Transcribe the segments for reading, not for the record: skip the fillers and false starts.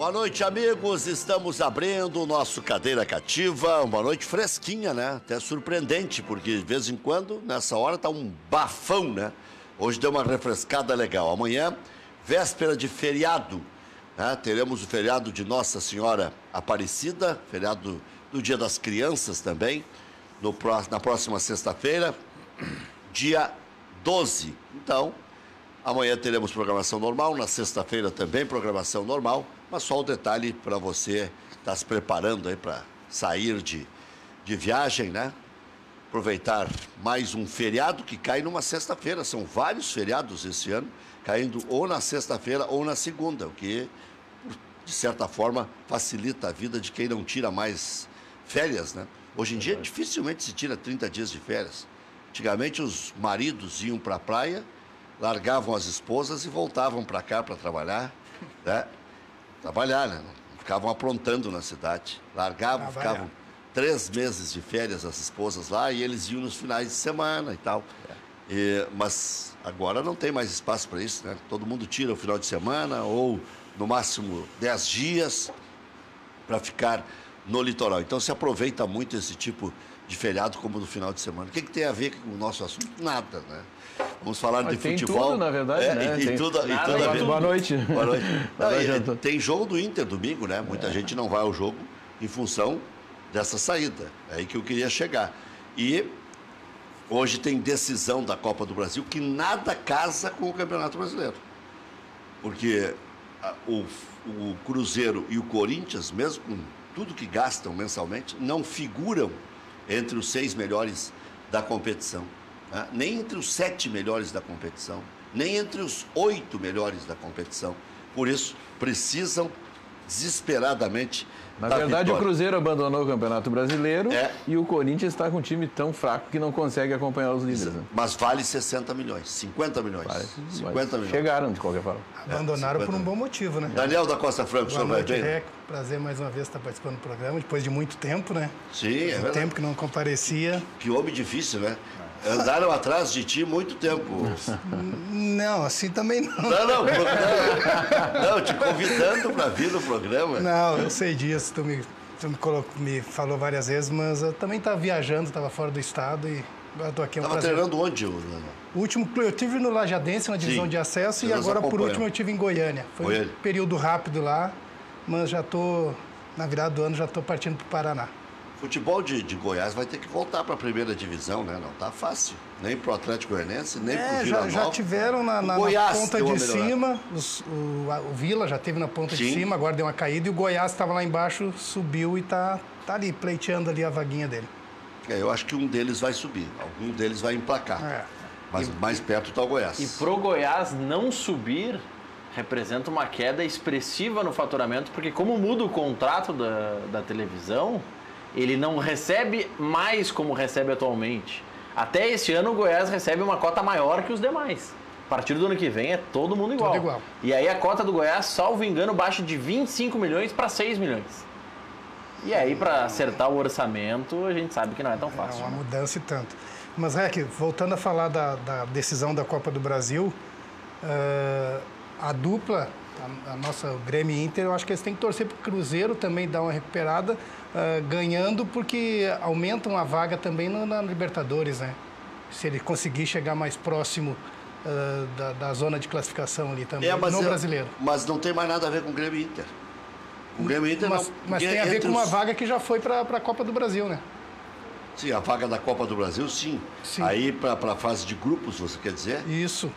Boa noite, amigos. Estamos abrindo o nosso Cadeira Cativa. Uma noite fresquinha, né? Até surpreendente, porque de vez em quando, nessa hora, tá um bafão, né? Hoje deu uma refrescada legal. Amanhã, véspera de feriado, né? Teremos o feriado de Nossa Senhora Aparecida, feriado do Dia das Crianças também, na próxima sexta-feira, dia 12. Então, amanhã teremos programação normal, na sexta-feira também programação normal, mas só o detalhe para você estar se preparando aí para sair de viagem, né? Aproveitar mais um feriado que cai numa sexta-feira. São vários feriados esse ano, caindo ou na sexta-feira ou na segunda, o que, de certa forma, facilita a vida de quem não tira mais férias, né? Hoje em dia, dificilmente se tira 30 dias de férias. Antigamente, os maridos iam para a praia, largavam as esposas e voltavam para cá para trabalhar, né? Trabalhar, né? Não ficavam aprontando na cidade. Largavam, ficavam 3 meses de férias as esposas lá e eles iam nos finais de semana e tal. Mas agora não tem mais espaço para isso, né? Todo mundo tira o final de semana ou, no máximo, 10 dias para ficar no litoral. Então, se aproveita muito esse tipo de feriado como no final de semana. O que tem a ver com o nosso assunto? Nada, né? Vamos falar de futebol. Tem tudo, na verdade, né? E tudo a ver. Boa noite. Boa noite. Tem jogo do Inter domingo, né? Muita gente não vai ao jogo em função dessa saída. É aí que eu queria chegar. E hoje tem decisão da Copa do Brasil que nada casa com o Campeonato Brasileiro. Porque o Cruzeiro e o Corinthians, mesmo com tudo que gastam mensalmente, não figuram entre os 6 melhores da competição. Né? Nem entre os 7 melhores da competição, nem entre os 8 melhores da competição. Por isso, precisam desesperadamente Na verdade, vitória. O Cruzeiro abandonou o Campeonato Brasileiro e o Corinthians está com um time tão fraco que não consegue acompanhar os líderes. Né? Mas vale 60 milhões, 50 milhões. 50 milhões. Chegaram, de qualquer forma. Abandonaram por um bom motivo, né? Daniel da Costa Franco, o senhor vai bem? Prazer mais uma vez estar participando do programa, depois de muito tempo, né? Sim, é verdade. Tempo que não comparecia. Que homem difícil, né? Andaram atrás de ti muito tempo. Não, assim também não. Não, te convidando para vir no programa. Não, eu sei disso, tu me falou várias vezes, mas eu também estava viajando, estava fora do estado e agora estou aqui. Estava treinando onde, Lana? O último eu tive no Lajadense, na divisão de acesso, e agora por último eu tive em Goiânia. Foi um período rápido lá, mas já estou, na virada do ano, já estou partindo para o Paraná. Futebol de Goiás vai ter que voltar para a primeira divisão, né? Não tá fácil. Nem para o Atlético Goianense, nem para o Vila Nova. Já tiveram na ponta de cima. O Vila já teve na ponta de cima, agora deu uma caída. E o Goiás estava lá embaixo, subiu e tá ali, pleiteando ali a vaguinha dele. Eu acho que um deles vai subir. Algum deles vai emplacar. Mas mais perto está o Goiás. E pro Goiás não subir representa uma queda expressiva no faturamento, porque como muda o contrato da televisão, ele não recebe mais como recebe atualmente. Até esse ano o Goiás recebe uma cota maior que os demais. A partir do ano que vem é todo mundo igual. Tudo igual. E aí a cota do Goiás, salvo engano, baixa de 25 milhões para 6 milhões. E aí, para acertar o orçamento, a gente sabe que não é tão fácil. É uma mudança e tanto. Mas, Rec, voltando a falar da decisão da Copa do Brasil, a dupla, a nossa Grêmio e Inter, eu acho que eles têm que torcer para o Cruzeiro também dar uma recuperada, ganhando, porque aumenta uma vaga também na Libertadores, né? Se ele conseguir chegar mais próximo da zona de classificação ali também, no brasileiro. Mas não tem mais nada a ver com o Grêmio e Inter. O Grêmio e Inter mas tem a ver com uma vaga que já foi para a Copa do Brasil, né? Sim, a vaga da Copa do Brasil, sim. Aí para a fase de grupos, você quer dizer? Isso.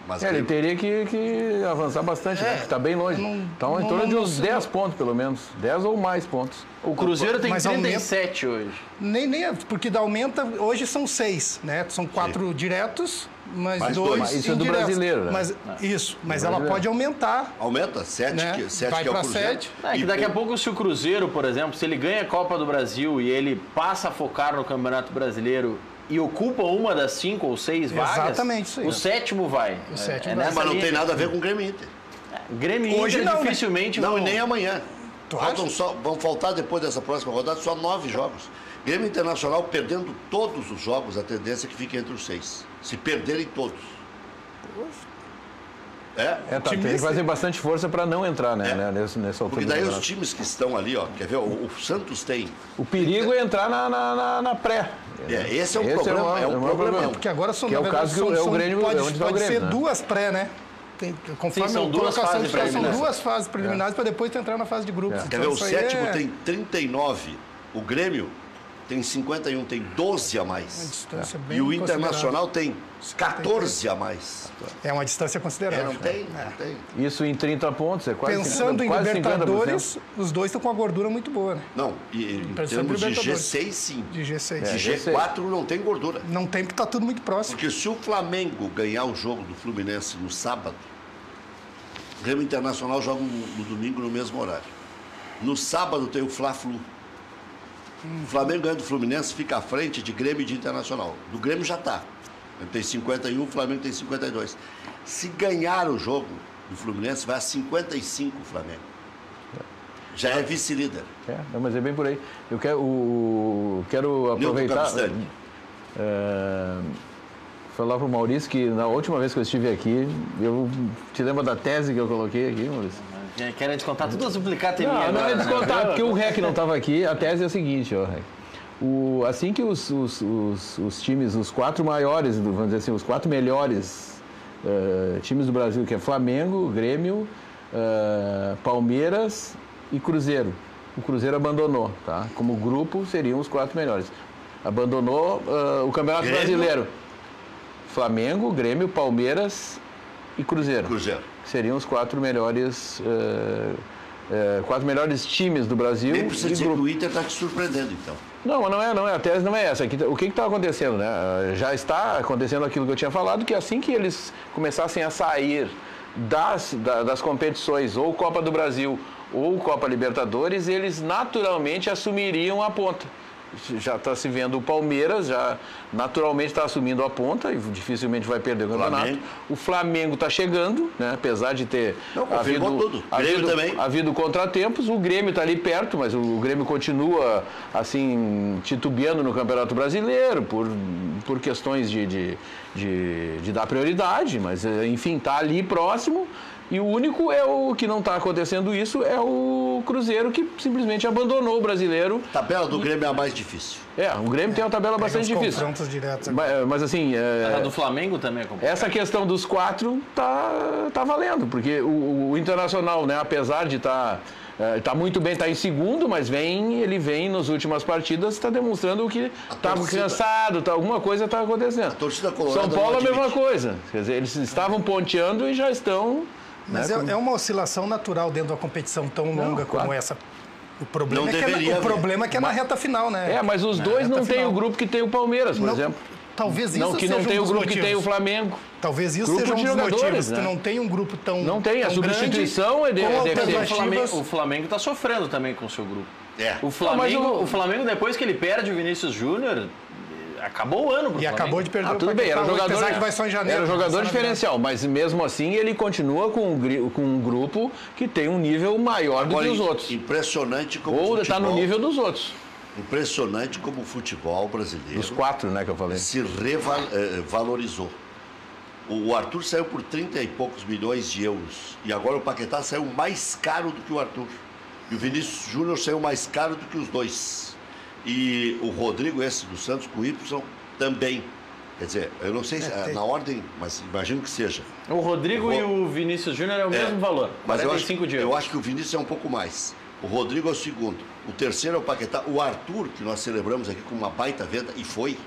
Mas ele teria que avançar bastante, né? Porque está bem longe. Então, em torno de uns 10 pontos, pelo menos. 10 ou mais pontos. O Cruzeiro tem 37 hoje. Nem porque aumenta, hoje são 6, né? São 4 diretos, mas mais 2 Isso é do brasileiro, né? Mas ela pode aumentar. Aumenta, 7, né? Vai para 7. Que daqui a pouco, se o Cruzeiro, por exemplo, se ele ganha a Copa do Brasil e ele passa a focar no Campeonato Brasileiro e ocupa uma das 5 ou 6 vagas, exatamente isso aí. O sétimo vai. O sétimo vai. Mas não tem nada a ver com o Grêmio Inter. Grêmio e Hoje Inter não, dificilmente vão... vão... Não, e nem amanhã. Vão faltar depois dessa próxima rodada só 9 jogos. Grêmio Internacional perdendo todos os jogos, a tendência é que fique entre os 6. Se perderem todos. Tem que fazer bastante força para não entrar, né, nessa altura. Porque daí os times que estão ali, ó, quer ver, o Santos tem... O perigo é entrar na pré. Esse é um problema. É um problema. Porque agora são, que é o caso que o Grêmio... Pode ser duas pré, né? Conforme são duas fases preliminares. São duas fases preliminares para depois entrar na fase de grupos. Quer ver, o sétimo tem 39, o Grêmio tem 51, tem 12 a mais. E o Internacional tem 14 a mais. É uma distância considerável. Não tem. Isso em 30 pontos, é quase Pensando 50%, em quase Libertadores, 50%. Os dois estão com uma gordura muito boa, né? Não, em termos de G6, sim. De G6. De G4 não tem gordura. Não tem porque está tudo muito próximo. Porque se o Flamengo ganhar o jogo do Fluminense no sábado, o Grêmio Internacional joga no domingo no mesmo horário. No sábado tem o Fla-Flu. O Flamengo ganha do Fluminense, fica à frente de Grêmio e de Internacional. Do Grêmio já está. Ele tem 51, o Flamengo tem 52. Se ganhar o jogo do Fluminense, vai a 55 o Flamengo. Já é vice-líder. Mas é bem por aí. Eu quero aproveitar... falar para o Maurício que na última vez que eu estive aqui, eu te lembro da tese que eu coloquei aqui, Maurício? Querem descontar tudo as duplicadas em mim agora. Não é descontar, porque o REC não estava aqui. A tese é a seguinte, REC. Assim que os times, os quatro maiores, vamos dizer assim, os quatro melhores times do Brasil, que é Flamengo, Grêmio, Palmeiras e Cruzeiro. O Cruzeiro abandonou, tá? Como grupo, seriam os quatro melhores. Abandonou o Campeonato Brasileiro. Flamengo, Grêmio, Palmeiras e Cruzeiro. Seriam os quatro melhores times do Brasil. Nem precisa dizer que o Inter está te surpreendendo, então. Não, não é. A tese não é essa. O que está acontecendo, né? Já está acontecendo aquilo que eu tinha falado, que assim que eles começassem a sair das competições, ou Copa do Brasil, ou Copa Libertadores, eles naturalmente assumiriam a ponta. Já está se vendo o Palmeiras, já naturalmente está assumindo a ponta e dificilmente vai perder o campeonato. O Flamengo está chegando, né? Apesar de ter havido contratempos. O Grêmio está ali perto, mas o Grêmio continua assim titubeando no Campeonato Brasileiro por questões de dar prioridade, mas enfim, está ali próximo. E o único que não está acontecendo isso é o Cruzeiro, que simplesmente abandonou o Brasileiro. A tabela do Grêmio é a mais difícil. O Grêmio tem uma tabela bastante difícil. Confrontos diretos. Mas assim... A do Flamengo também é complicado. Essa questão dos quatro tá valendo, porque o Internacional, né, apesar de tá muito bem, está em segundo, mas ele vem nas últimas partidas, está demonstrando que está cansado, alguma coisa está acontecendo. A torcida colorada São Paulo é a mesma coisa. Quer dizer, eles estavam ponteando e já estão... Mas é uma oscilação natural dentro de uma competição tão longa como essa. O problema é que é na reta final, né? Mas os dois não têm o grupo que tem o Palmeiras, por exemplo. Talvez isso seja não tem o grupo que tem o Flamengo. Talvez isso seja um dos motivos. Tu não tem um grupo tão Não tem, a substituição é deficiente. O Flamengo está sofrendo também com o seu grupo. O Flamengo, depois que ele perde o Vinícius Júnior, acabou o ano pro Flamengo. Acabou de perder tudo bem, era jogador, que vai só em janeiro. Era um jogador diferencial, mas mesmo assim ele continua com um grupo que tem um nível maior do que os outros. Impressionante como Ou está no nível dos outros. Impressionante como o futebol brasileiro... Os quatro, né, que eu falei. Se revalorizou. O Arthur saiu por 30 e poucos milhões de euros. E agora o Paquetá saiu mais caro do que o Arthur. E o Vinícius Júnior saiu mais caro do que os dois. E o Rodrigo, esse do Santos, com o Y, também. Quer dizer, eu não sei se na ordem, mas imagino que seja. O Rodrigo e o Vinícius Júnior é o mesmo valor. Mas eu acho que o Vinícius é um pouco mais. O Rodrigo é o segundo. O terceiro é o Paquetá. O Arthur, que nós celebramos aqui com uma baita venda, e foi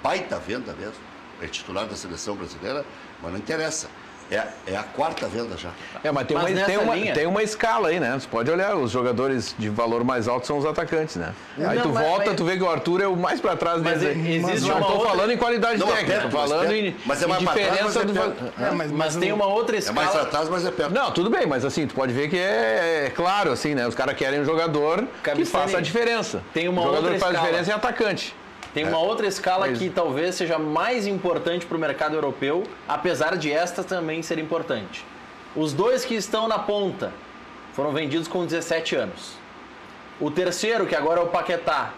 baita venda mesmo. É titular da seleção brasileira, mas não interessa. É a quarta venda já. Mas tem uma escala aí, né? Você pode olhar, os jogadores de valor mais alto são os atacantes, né? Aí tu volta, tu vê que o Arthur é o mais para trás deles. Mas não estou falando em qualidade técnica, estou falando em diferença do... Mas tem uma outra escala. É mais atrás, mas é perto. Não, tudo bem, mas assim, tu pode ver que é claro, assim, né? Os caras querem um jogador que faça a diferença. Tem uma o jogador outra que faz a escala. diferença é atacante. Tem uma outra escala que talvez seja mais importante para o mercado europeu, apesar de esta também ser importante. Os dois que estão na ponta foram vendidos com 17 anos. O terceiro, que agora é o Paquetá,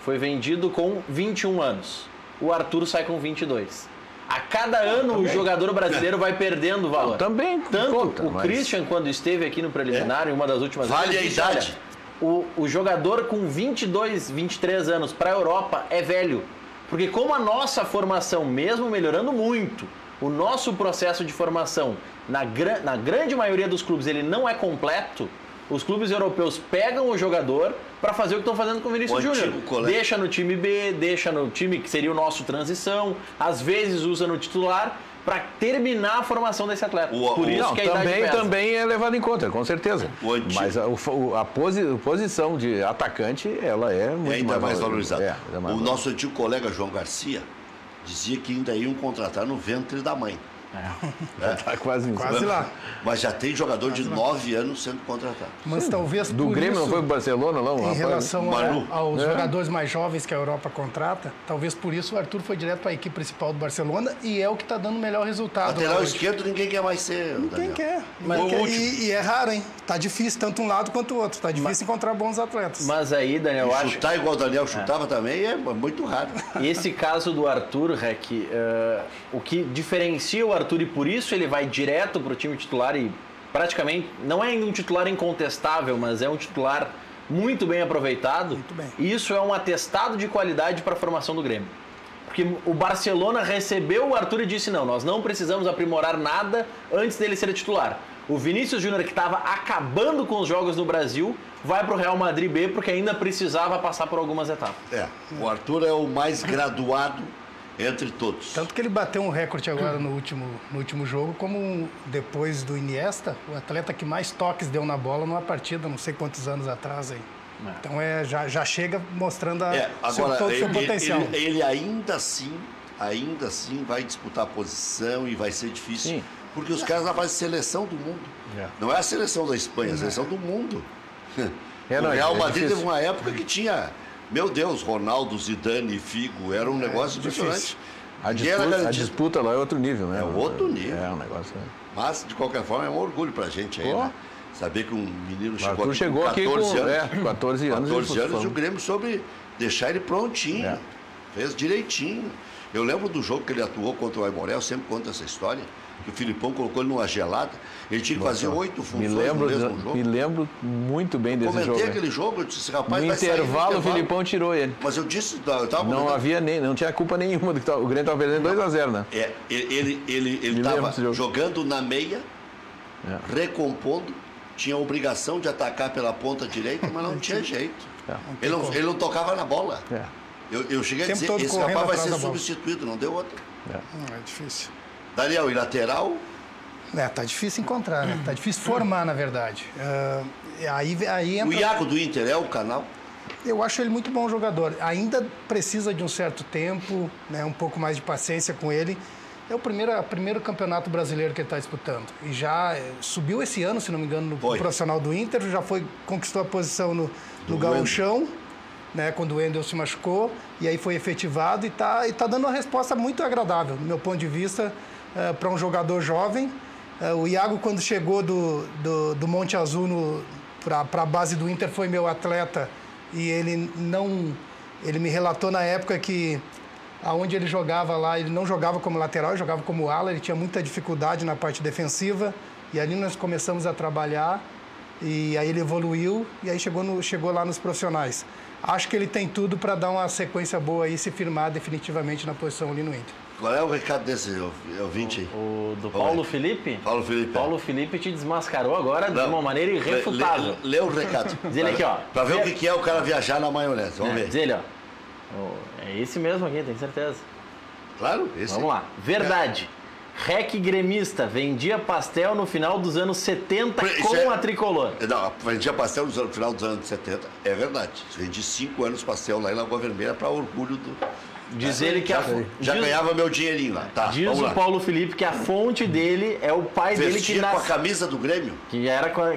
foi vendido com 21 anos. O Arthur sai com 22. A cada ano o jogador brasileiro vai perdendo valor. Também Tanto conta, o mas- Christian, quando esteve aqui no preliminar, em uma das últimas Vale vezes, a disse, idade. olha, o jogador com 22, 23 anos para a Europa é velho. Porque como a nossa formação, mesmo melhorando muito, o nosso processo de formação, na grande maioria dos clubes, ele não é completo, os clubes europeus pegam o jogador para fazer o que estão fazendo com o Vinícius O Júnior. antigo colega. Deixa no time B, deixa no time que seria o nosso transição, às vezes usa no titular para terminar a formação desse atleta. Por isso Não, que a idade pesa. também é levado em conta, com certeza. O antigo- Mas a posição de atacante, ela é muito É ainda mais valorizado. É, ainda mais O valorizada. nosso antigo colega João Garcia dizia que ainda iam contratar no ventre da mãe. Tá quase isso. Quase lá. Mas já tem jogador de 9 anos sendo contratado. Mas talvez Do por Grêmio isso, não foi pro Barcelona, não? em rapaz? relação Manu. aos É. jogadores mais jovens que a Europa contrata, talvez por isso o Arthur foi direto para a equipe principal do Barcelona e é o que está dando o melhor resultado. Lateral lá hoje. esquerdo ninguém quer mais ser. Quem Daniel. quer? Mas Ninguém o quer. último. E é raro, hein? Tá difícil tanto um lado quanto o outro. Tá difícil encontrar bons atletas. Mas aí, Daniel, eu acho... Chutar igual o Daniel chutava também é muito raro. Esse caso do Arthur, Rec, o que diferencia o Arthur e por isso ele vai direto para o time titular e praticamente não é um titular incontestável, mas é um titular muito bem aproveitado. Muito bem. Isso é um atestado de qualidade para a formação do Grêmio. Porque o Barcelona recebeu o Arthur e disse, não, nós não precisamos aprimorar nada antes dele ser titular. O Vinícius Júnior, que estava acabando com os jogos no Brasil, vai para o Real Madrid B porque ainda precisava passar por algumas etapas. O Arthur é o mais graduado entre todos. Tanto que ele bateu um recorde agora no último jogo, como depois do Iniesta, o atleta que mais toques deu na bola numa partida, não sei quantos anos atrás aí. Então já chega mostrando todo o seu potencial. Ele ainda assim vai disputar a posição e vai ser difícil. Sim. Porque os caras na fase de seleção do mundo. Não é a seleção da Espanha, é a seleção do mundo. O Real Madrid teve uma época que tinha, meu Deus, Ronaldo, Zidane, Figo, era um negócio impressionante. A disputa lá é outro nível, né? É outro nível. É um negócio. Mas, de qualquer forma, é um orgulho pra gente aí, Pô. né? Saber que um menino O chegou Arthur aqui chegou com aqui 14 com anos. 14 anos. 14 anos e o Grêmio soube deixar ele prontinho. É. Fez direitinho. Eu lembro do jogo que ele atuou contra o Aimoré, eu sempre conto essa história, que o Filipão colocou ele numa gelada, ele tinha que fazer 8 funções no mesmo jogo. Me lembro muito bem desse jogo. Comentei aquele jogo, eu disse, esse rapaz No vai sair intervalo, o Filipão tirou ele. Mas eu disse, eu tava Não tinha culpa nenhuma do que o Grêmio estava perdendo 2-0, né? Ele lembro estava desse jogo. jogando na meia, É. recompondo, tinha a obrigação de atacar pela ponta direita, mas não tinha jeito. Ele não tocava na bola. É. Eu cheguei a Tempo dizer, todo esse correndo rapaz vai atrás ser da bola. substituído, não deu outro. É difícil. Daniel, e lateral? Tá difícil encontrar, né? Tá difícil formar, na verdade. Aí entra... O Iago do Inter é o canal? Eu acho ele muito bom jogador. Ainda precisa de um certo tempo, né, um pouco mais de paciência com ele. É o primeiro campeonato brasileiro que ele está disputando. E já subiu esse ano, se não me engano, no profissional do Inter. Já conquistou a posição no Gauchão, né, quando o Wendel se machucou. E aí foi efetivado e tá dando uma resposta muito agradável, do meu ponto de vista, para um jogador jovem. O Iago, quando chegou do Monte Azul para a base do Inter, foi meu atleta. E ele me relatou na época que aonde ele jogava lá, ele não jogava como lateral, ele jogava como ala, ele tinha muita dificuldade na parte defensiva. E ali nós começamos a trabalhar e aí ele evoluiu e aí chegou lá nos profissionais. Acho que ele tem tudo para dar uma sequência boa aí e se firmar definitivamente na posição ali no Inter. Qual é o recado desse ouvinte aí? O do Paulo Felipe? Paulo Felipe. Paulo Felipe te desmascarou agora de uma maneira irrefutável. Lê o recado. Diz ele aqui, ó. Pra ver o que é o cara viajar na maionese. Vamos ver. Diz ele, ó. É esse mesmo aqui, tenho certeza. Claro, esse. Vamos lá. Verdade. Rec gremista vendia pastel no final dos anos 70 com a tricolor. Não, vendia pastel no final dos anos 70, é verdade. Vendi 5 anos pastel lá em Lagoa Vermelha para orgulho do... Diz ele que já ganhava meu dinheirinho lá. Tá, diz o Paulo Felipe que a fonte dele é o pai dele que com a camisa do Grêmio?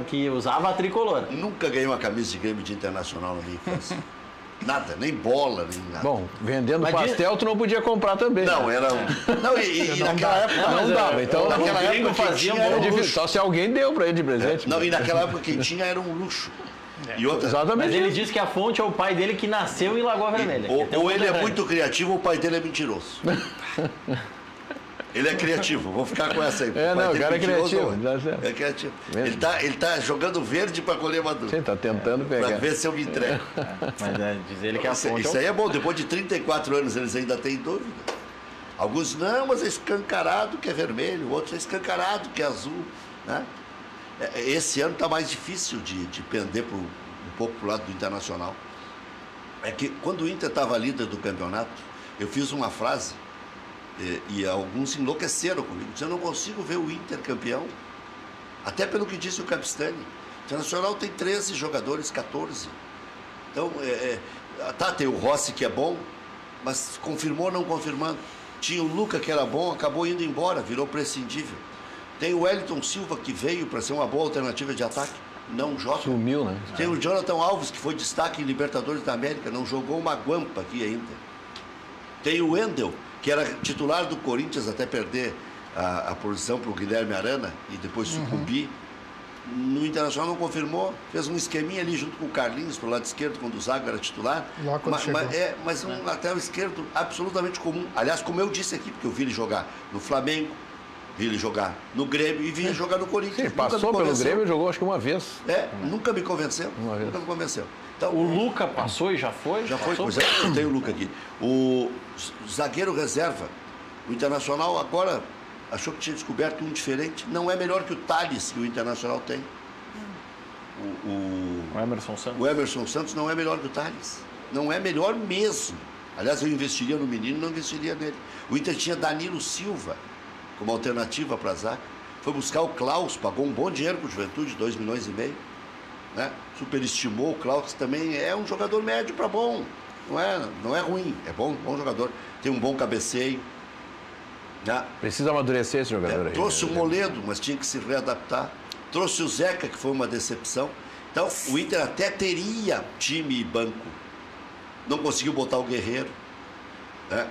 Que usava a tricolor. Nunca ganhei uma camisa de Grêmio de Internacional na minha infância. Nada, nem bola, nem nada. Bom, vendendo pastel, tu não podia comprar também. Não, era... Não, e naquela época... Não dava, então... Naquela época fazia era difícil, só se alguém deu pra ele de presente. Não, e naquela época quem tinha era um luxo. E outra, exatamente. Mas ele diz que a fonte é o pai dele que nasceu em Lagoa Vermelha. Ou ele é muito criativo ou o pai dele é mentiroso. Ele é criativo, vou ficar com essa aí. Não, o cara é criativo. É criativo. Ele tá jogando verde para colher maduro. Sim, tá tentando pegar. Para ver se eu me entrego. Mas diz ele que a fonte... Isso aí é bom, depois de 34 anos eles ainda têm dúvida. Alguns, não, mas é escancarado que é vermelho, outros é escancarado que é azul. Né? Esse ano está mais difícil de pender um pouco para o lado do Internacional. É que quando o Inter estava líder do campeonato, eu fiz uma frase e alguns enlouqueceram comigo. Eu não consigo ver o Inter campeão. Até pelo que disse o Capistani. O Internacional tem 13 jogadores, 14. Então, tem o Rossi que é bom, mas confirmou não confirmando. Tinha o Luca que era bom, acabou indo embora, virou prescindível. Tem o Wellington Silva que veio para ser uma boa alternativa de ataque, não joga. Sumiu, né? Tem o Jonathan Alves que foi destaque em Libertadores da América, não jogou uma guampa aqui ainda. Tem o Wendel, que era titular do Corinthians até perder a posição para o Guilherme Arana e depois sucumbir. No Internacional não confirmou, fez um esqueminha ali junto com o Carlinhos pro lado esquerdo, quando o Zago era titular. Mas um lateral esquerdo absolutamente comum. Aliás, como eu disse aqui, porque eu vi ele jogar no Flamengo, vi ele jogar no Grêmio e vi ele jogar no Corinthians. Sim, passou pelo Grêmio e jogou acho que uma vez. Nunca me convenceu. Nunca me convenceu. Então, o Luca passou e já foi? Já foi, pois é, eu tenho o Luca aqui. O zagueiro reserva, o Internacional agora achou que tinha descoberto um diferente. Não é melhor que o Tales que o Internacional tem. O Emerson Santos. O Emerson Santos não é melhor que o Tales. Não é melhor mesmo. Aliás, eu investiria no menino, não investiria nele. O Inter tinha Danilo Silva como alternativa para a zaga. Foi buscar o Klaus, pagou um bom dinheiro para o Juventude, 2,5 milhões. Né? Superestimou o Klaus, que também é um jogador médio para bom. Não é ruim, é bom jogador. Tem um bom cabeceio. Né? Precisa amadurecer esse jogador aí. Trouxe o Moledo, mas tinha que se readaptar. Trouxe o Zeca, que foi uma decepção. Então, o Inter até teria time e banco. Não conseguiu botar o Guerreiro. Né?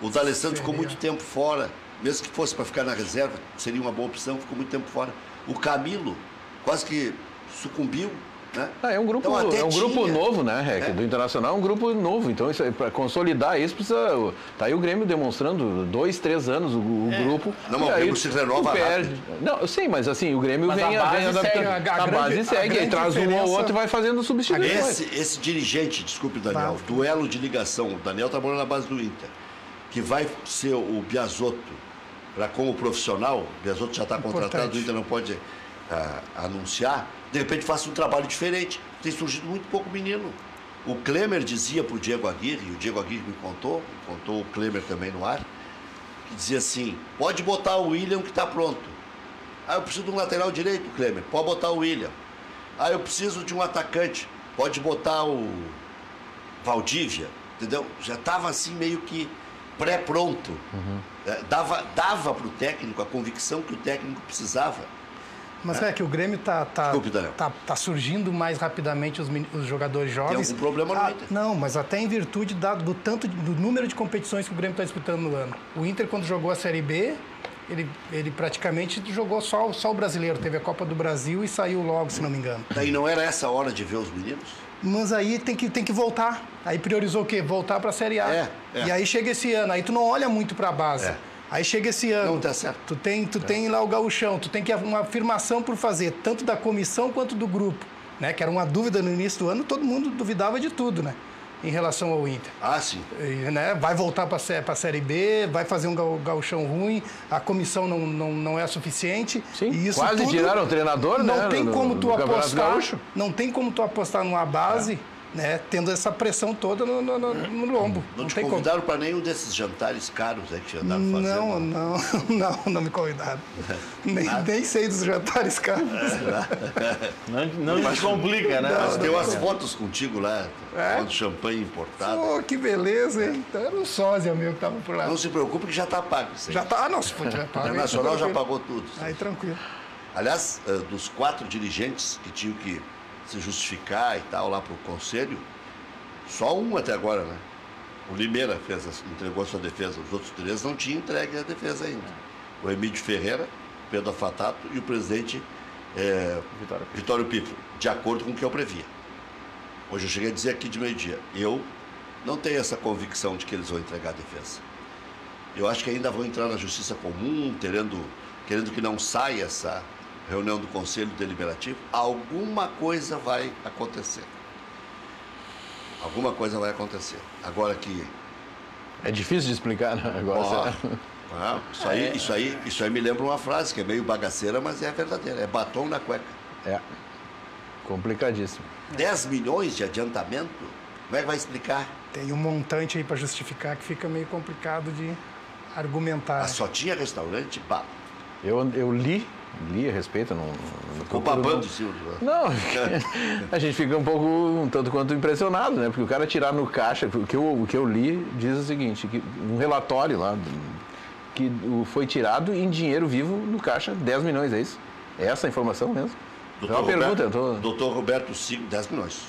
O D'Alessandro ficou muito tempo fora. Mesmo que fosse para ficar na reserva, seria uma boa opção, ficou muito tempo fora. O Camilo quase que sucumbiu. Né? É um grupo, então, grupo novo, né, Rec? Do Internacional é um grupo novo. Então, para consolidar isso, precisa. Tá aí o Grêmio demonstrando 2, 3 anos o grupo. Não, mas o Grêmio se renova rápido. Não, sim, mas assim, o Grêmio vem adaptando. A base segue, aí traz um ou outro e vai fazendo substituições. Esse dirigente, desculpe, Daniel, duelo de ligação, o Daniel tá morando na base do Inter, que vai ser o Biasotto como profissional, o Biasotto já está contratado, o Inter não pode anunciar. De repente faça um trabalho diferente. Tem surgido muito pouco menino. O Klemer dizia para o Diego Aguirre, e o Diego Aguirre me contou o Klemer também no ar, que dizia assim, pode botar o William que está pronto. Eu preciso de um lateral direito, Klemer, pode botar o William. Eu preciso de um atacante, pode botar o Valdívia, entendeu? Já estava assim meio que pré-pronto. Dava para o técnico a convicção que o técnico precisava. Mas é que o Grêmio tá surgindo mais rapidamente os jogadores jovens. Tem algum problema no Inter? Não, mas até em virtude do número de competições que o Grêmio está disputando no ano. O Inter, quando jogou a Série B, ele praticamente jogou só o brasileiro. Teve a Copa do Brasil e saiu logo, se não me engano. E não era essa a hora de ver os meninos? Mas aí tem que voltar. Aí priorizou o quê? Voltar para a Série A. E aí chega esse ano. Aí tu não olha muito para a base. Aí chega esse ano, não tá certo. Tu tem lá o gauchão, tu tem que uma afirmação por fazer, tanto da comissão quanto do grupo, né? Que era uma dúvida no início do ano, todo mundo duvidava de tudo, né? Em relação ao Inter. Sim. Né? Vai voltar para a Série B, vai fazer um gauchão ruim, a comissão não é suficiente. Sim, e isso quase tiraram o treinador, não né? Tem como tu apostar, não tem como tu apostar numa base... Né, tendo essa pressão toda no lombo. Não te convidaram para nenhum desses jantares caros que te andaram fazendo? Não me convidaram. Nem sei dos jantares caros. Não te complica, né? Mas tem umas fotos contigo lá, com champanhe importado. Que beleza, hein? Então, era um sósia meu que estava por lá. Não se preocupe que já está pago. Já está? Não, se for já pago. O Internacional já pagou tudo. Aí tranquilo. Aliás, dos 4 dirigentes que tinham que se justificar e tal lá para o conselho, só um até agora, né? O Limeira entregou a sua defesa, os outros 3 não tinham entregue a defesa ainda. O Emílio Ferreira, Pedro Afatato e o presidente Vitório Pifo, de acordo com o que eu previa. Hoje eu cheguei a dizer aqui de meio-dia, eu não tenho essa convicção de que eles vão entregar a defesa. Eu acho que ainda vão entrar na Justiça Comum, querendo que não saia essa reunião do Conselho Deliberativo. Alguma coisa vai acontecer. Alguma coisa vai acontecer. Agora que... É difícil de explicar, né? Agora isso aí me lembra uma frase que é meio bagaceira, mas é verdadeira. É batom na cueca. É. Complicadíssimo. 10 milhões de adiantamento? Como é que vai explicar? Tem um montante aí para justificar que fica meio complicado de argumentar. Ah, só tinha restaurante? Pá. Eu li a respeito. Ficou babando em cima. Não, a gente fica um tanto quanto impressionado, né? Porque o cara tirar no caixa, o que eu li diz o seguinte, que um relatório lá, que foi tirado em dinheiro vivo no caixa 10 milhões, é isso? É essa a informação mesmo? É uma pergunta. Doutor Roberto Sigo, 10 milhões.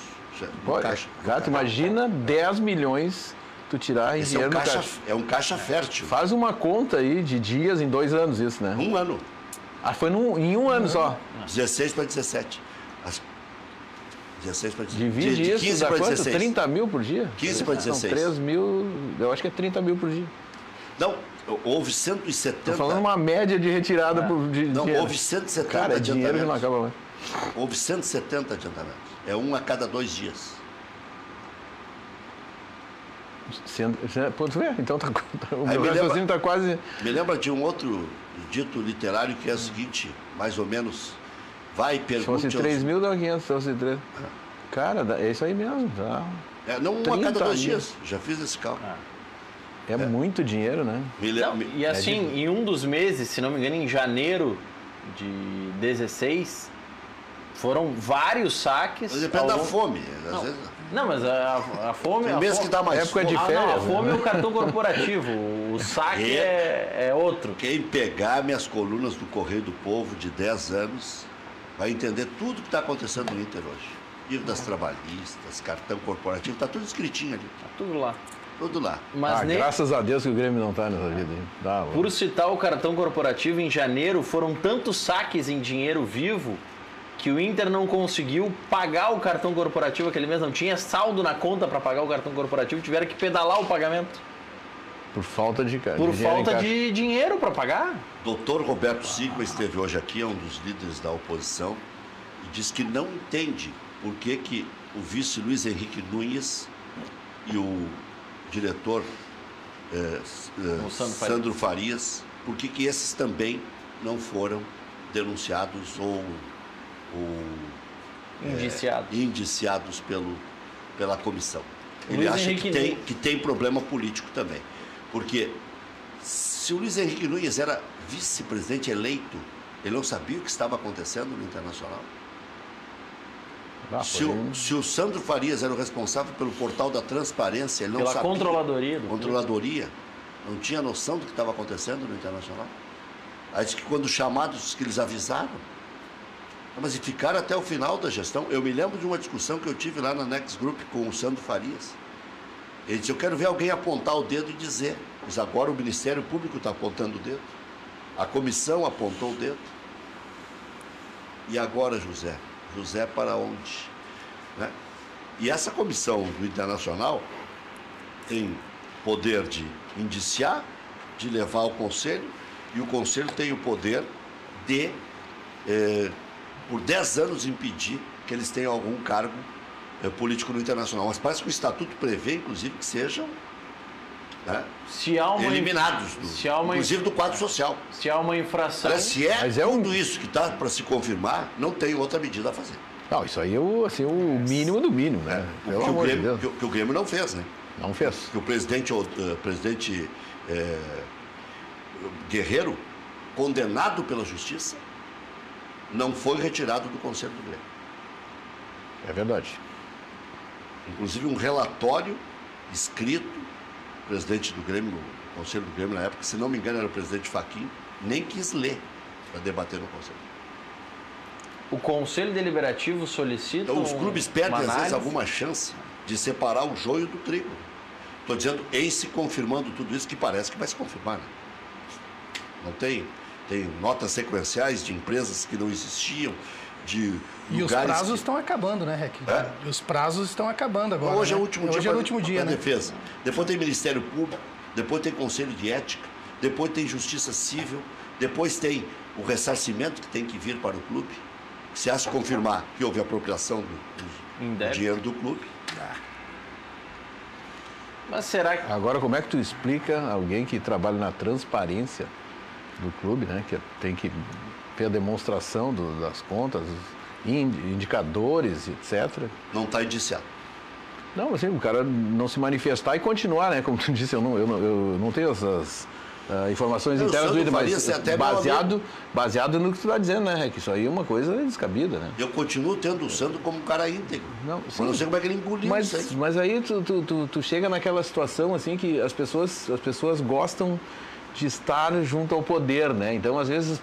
Pô, caixa. Cara, tu imagina 10 milhões tu tirar em dinheiro no caixa. É um caixa fértil. Faz uma conta aí de dias em 2 anos isso, né? Um ano. Ah, foi em um ano só. 16 para 17. 16 para 17. Divide isso, 15 dá para quanto? 16. 30 mil por dia? 15 para 16. São 3 mil, eu acho que é 30 mil por dia. Não, houve 170. Estou falando uma média de retirada de Não, dinheiro. houve 170 Cara, é dinheiro que não acaba mais. Houve 170 adiantamentos. É um a cada 2 dias. Pô, tu vê? Então o Aí meu raciocínio está quase... Me lembra de um outro dito literário que é o seguinte, mais ou menos, vai e Se pergunte... fosse 3 mil, dá 500, se fosse 3. Cara, é isso aí mesmo. Tá? Não, um a cada 2 dias. Já fiz esse cálculo. É muito dinheiro, né? E assim, em um dos meses, se não me engano, em janeiro de 16, foram vários saques. Mas depende da fome. Às vezes... Não, mas a fome... Tem mês que dá mais época de fome. férias. Não, a fome é o cartão corporativo. O saque é outro. Quem pegar minhas colunas do Correio do Povo de 10 anos vai entender tudo que está acontecendo no Inter hoje. Dívidas trabalhistas, cartão corporativo, está tudo escritinho ali. Tá tudo lá. Tudo lá. Mas graças a Deus que o Grêmio não está nessa vida. Por citar o cartão corporativo, em janeiro foram tantos saques em dinheiro vivo que o Inter não conseguiu pagar o cartão corporativo aquele mês, não tinha saldo na conta para pagar o cartão corporativo, tiveram que pedalar o pagamento. Por falta de dinheiro para pagar. Doutor Roberto Sigma esteve hoje aqui, é um dos líderes da oposição, e diz que não entende por que o vice Luiz Henrique Nunes e o diretor Sandro Farias, por que esses também não foram denunciados ou indiciados pela comissão. Ele acha que tem problema político também. Porque se o Luiz Henrique Nunes era vice-presidente eleito, ele não sabia o que estava acontecendo no Internacional? Se o Sandro Farias era o responsável pelo portal da transparência, ele não sabia. Pela controladoria. Controladoria. Não tinha noção do que estava acontecendo no Internacional. Aí diz que quando chamados, que eles avisaram. Mas e ficaram até o final da gestão. Eu me lembro de uma discussão que eu tive lá na Next Group com o Sandro Farias. Ele disse, eu quero ver alguém apontar o dedo e dizer. Mas agora o Ministério Público está apontando o dedo. A comissão apontou o dedo. E agora, José? José para onde? Né? E essa comissão do Internacional tem poder de indiciar, de levar ao Conselho, e o Conselho tem o poder de... por 10 anos impedir que eles tenham algum cargo político no Internacional. Mas parece que o Estatuto prevê, inclusive, que sejam eliminados, inclusive do quadro social. Se há uma infração... Se tudo isso que está para se confirmar, não tem outra medida a fazer. Não, isso aí é o mínimo do mínimo, né? Que o Grêmio não fez, né? Não fez. Que o presidente Guerreiro, condenado pela Justiça, não foi retirado do Conselho do Grêmio. É verdade. Inclusive um relatório escrito, o presidente do Grêmio, o Conselho do Grêmio na época, se não me engano era o presidente Fachin, nem quis ler para debater no Conselho. O Conselho Deliberativo solicita... Então os clubes perdem às vezes alguma chance de separar o joio do trigo. Estou dizendo, em se confirmando tudo isso, que parece que vai se confirmar, né? Não tem notas sequenciais de empresas que não existiam, de e lugares... os prazos estão acabando, né, Rec? Os prazos estão acabando agora. Hoje é o né? último dia Hoje é o último dia, né? defesa. Depois tem Ministério Público, depois tem Conselho de Ética. depois tem justiça civil, depois tem o ressarcimento que tem que vir para o clube. Se acha confirmar que houve apropriação do dinheiro do clube. Mas será que... Agora, como é que tu explica alguém que trabalha na transparência do clube, né? Que tem que ter a demonstração das contas, indicadores, etc. Não está indiciado. Não, assim, o cara não se manifestar e continuar, né? Como tu disse, eu não tenho essas informações internas do INTER, mas baseado no que tu está dizendo, né? Que isso aí é uma coisa descabida, né? Eu continuo tendo o Sandro como um cara íntegro. Não sei como é que ele engoliu isso aí. Mas aí tu chega naquela situação, assim, que as pessoas gostam de estar junto ao poder, né? Então, às vezes,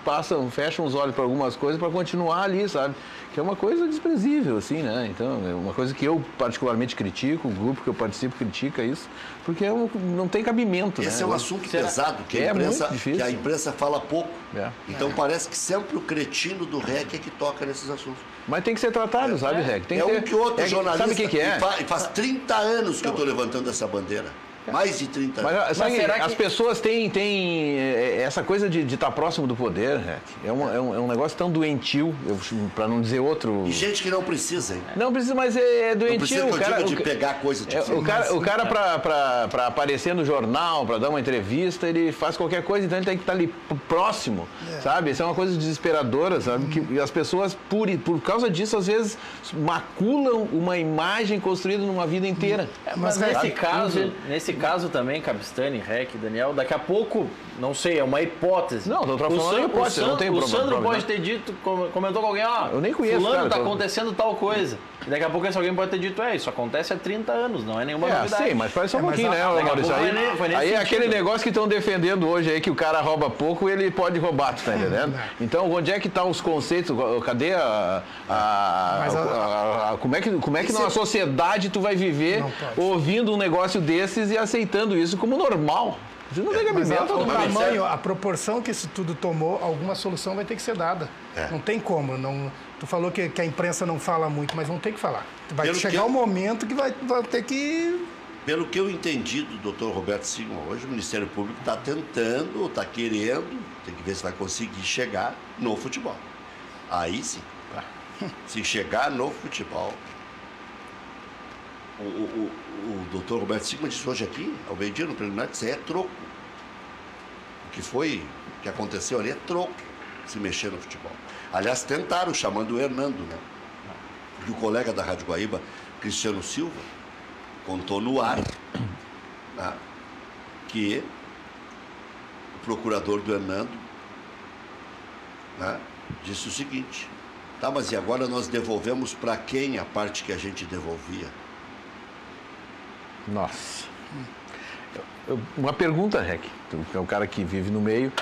fecham os olhos para algumas coisas para continuar ali, sabe? Que é uma coisa desprezível, assim, né? Então, é uma coisa que eu particularmente critico, o grupo que eu participo critica isso, porque não tem cabimento, Esse né? é um assunto pesado, que a imprensa fala pouco. Então, parece que sempre o cretino do REC é que toca nesses assuntos. Mas tem que ser tratado, sabe, REC? Tem que outro jornalista... Sabe o que é? E faz 30 anos que eu estou levantando essa bandeira. Mais de 30 anos. Mas será que as pessoas têm essa coisa de estar próximo do poder, REC? É um negócio tão doentio, para não dizer outro... E gente que não precisa, hein? Não precisa, mas é doentio. Não precisa de pegar coisa de O cara para aparecer no jornal, para dar uma entrevista, ele faz qualquer coisa, então ele tem que estar ali próximo, sabe? Isso é uma coisa desesperadora, sabe? Que as pessoas, por causa disso, às vezes, maculam uma imagem construída numa vida inteira. Mas nesse caso também, Cabistani, REC, Daniel, daqui a pouco, não sei, é uma hipótese. Não, estou falando hipótese, não tem problema. O Sandro pode ter dito, comentou com alguém, eu nem conheço, fulano, está acontecendo tal coisa. E daqui a pouco esse alguém pode ter dito, isso acontece há 30 anos, não é nenhuma novidade. Sim, mas faz só um pouquinho, né, Maurício? Aí é aquele negócio que estão defendendo hoje aí, que o cara rouba pouco, ele pode roubar, tu tá entendendo? Então, onde é que estão os conceitos? Cadê como é que numa sociedade tu vai viver ouvindo um negócio desses e aceitando isso como normal? Isso não tem cabimento. O tamanho, a proporção que isso tudo tomou, alguma solução vai ter que ser dada. Não tem como. Tu falou que a imprensa não fala muito, mas vão ter que falar. Vai chegar um momento que vai ter que... Pelo que eu entendi do Dr. Roberto Sigma hoje, o Ministério Público está tentando, está querendo, tem que ver se vai conseguir chegar no futebol. Aí sim. Se chegar no futebol... O doutor Roberto Sigma disse hoje aqui, ao meio-dia, no preliminar, que isso aí é troco. O que aconteceu ali é troco, se mexer no futebol. Aliás, tentaram, chamando o Hernando, né? E o colega da Rádio Guaíba, Cristiano Silva, contou no ar, né, que o procurador do Hernando, né, disse o seguinte: tá, mas e agora nós devolvemos para quem a parte que a gente devolvia? Nossa. Uma pergunta, REC, tu que é o cara que vive no meio.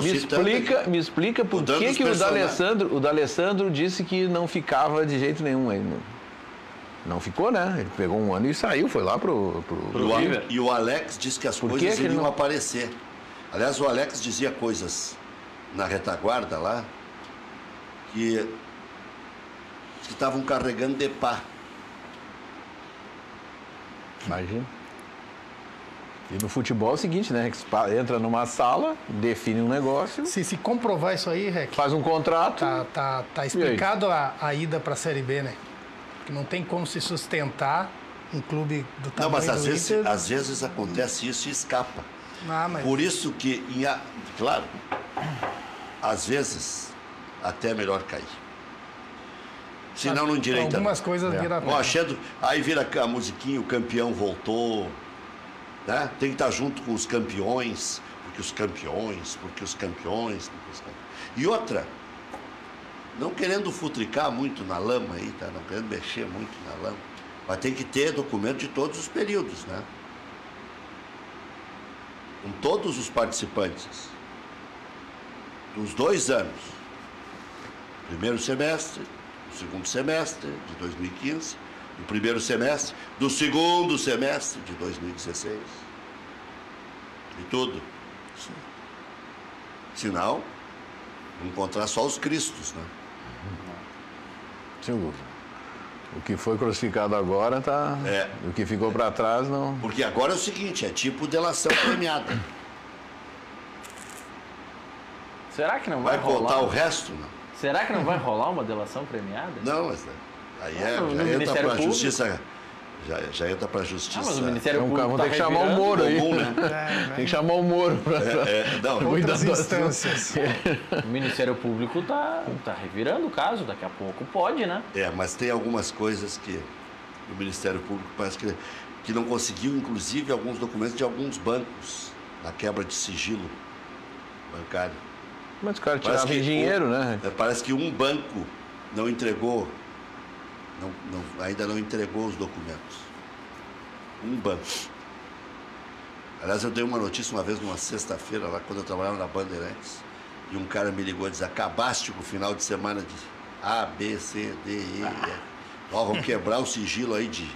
Me explica por que o D'Alessandro disse que não ficava de jeito nenhum aí. Não ficou, né? Ele pegou um ano e saiu, foi lá pro River. E o Alex disse que as coisas iriam aparecer. Aliás, o Alex dizia coisas na retaguarda lá que estavam carregando de pá. Imagina. E no futebol é o seguinte, né? Entra numa sala, define um negócio. Se comprovar isso aí, Rec, faz um contrato. Tá explicado a ida para a Série B, né? Porque não tem como se sustentar um clube do tamanho do Inter. Não, mas às vezes acontece isso e escapa. Por isso que, claro, às vezes até é melhor cair. Senão não endireita. Algumas coisas viram. Aí vira a musiquinha, o campeão voltou. Né? Tem que estar junto com os campeões, porque os campeões. E outra, não querendo futricar muito na lama aí, tá? Não querendo mexer muito na lama, mas tem que ter documento de todos os períodos, né? Com todos os participantes. Dos 2 anos. Primeiro semestre, segundo semestre de 2015, do primeiro semestre, do segundo semestre de 2016. E tudo. Senão, vamos encontrar só os cristos, né? Sim, o que foi crucificado agora tá. O que ficou para trás não. Porque agora é o seguinte, é tipo delação premiada. Será que não vai Vai contar rolar? o resto, não? Será que não vai rolar uma delação premiada? Não, mas aí No já entra Ministério para a Público. Justiça. Já entra para a Ah, Justiça. mas o Ministério Vamos Público ter que chamar o Moro aí. comum, né? Tem que chamar o Moro para Não, Outras da instâncias. O Ministério Público tá revirando o caso, daqui a pouco pode, né? mas tem algumas coisas que o Ministério Público parece que não conseguiu, inclusive, alguns documentos de alguns bancos na quebra de sigilo bancário. Mas o cara Parece tirava que dinheiro, né? Parece que um banco não entregou, ainda não entregou os documentos. Um banco. Aliás, eu dei uma notícia uma vez, numa sexta-feira, lá quando eu trabalhava na Bandeirantes, e um cara me ligou e disse: acabaste com o final de semana de A, B, C, D, E, F. Ó, vamos quebrar o sigilo aí de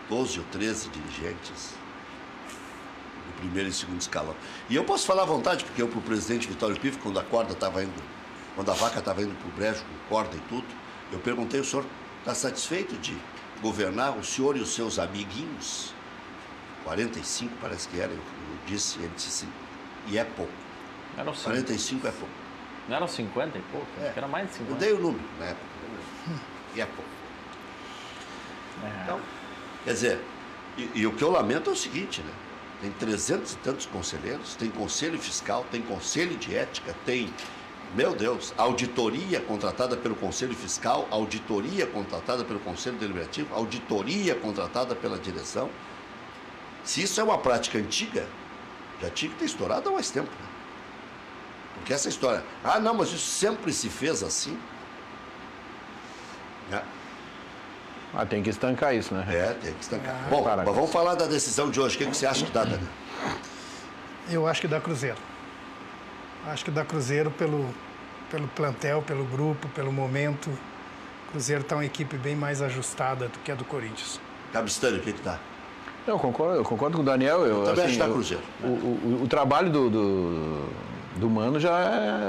12 ou 13 dirigentes do primeiro e segundo escalão. E eu posso falar à vontade, porque eu, pro presidente Vitório Pifo, quando a vaca estava indo pro brejo com corda e tudo, eu perguntei: o senhor está satisfeito de governar, o senhor e os seus amiguinhos? 45 parece que era, eu disse, ele disse sim, e é pouco. Eram 50, 45 é pouco. não eram 50 e pouco? Acho que era mais de 50. Eu dei o número na época, e é pouco. Então, quer dizer, e o que eu lamento é o seguinte, né? Tem 300 e tantos conselheiros, tem conselho fiscal, tem conselho de ética, tem, meu Deus, auditoria contratada pelo conselho fiscal, auditoria contratada pelo conselho deliberativo, auditoria contratada pela direção. Se isso é uma prática antiga, já tinha que ter estourado há mais tempo, né? Porque essa história, não, mas isso sempre se fez assim. Tem que estancar isso, né? Tem que estancar. Bom, mas vamos falar da decisão de hoje. O que você acha que dá, Daniel? Eu acho que dá Cruzeiro. Acho que dá Cruzeiro pelo plantel, pelo grupo, pelo momento. O Cruzeiro está uma equipe bem mais ajustada do que a do Corinthians. Cabistani, o que dá? Eu concordo com o Daniel. Eu também acho que dá Cruzeiro. O trabalho do Mano já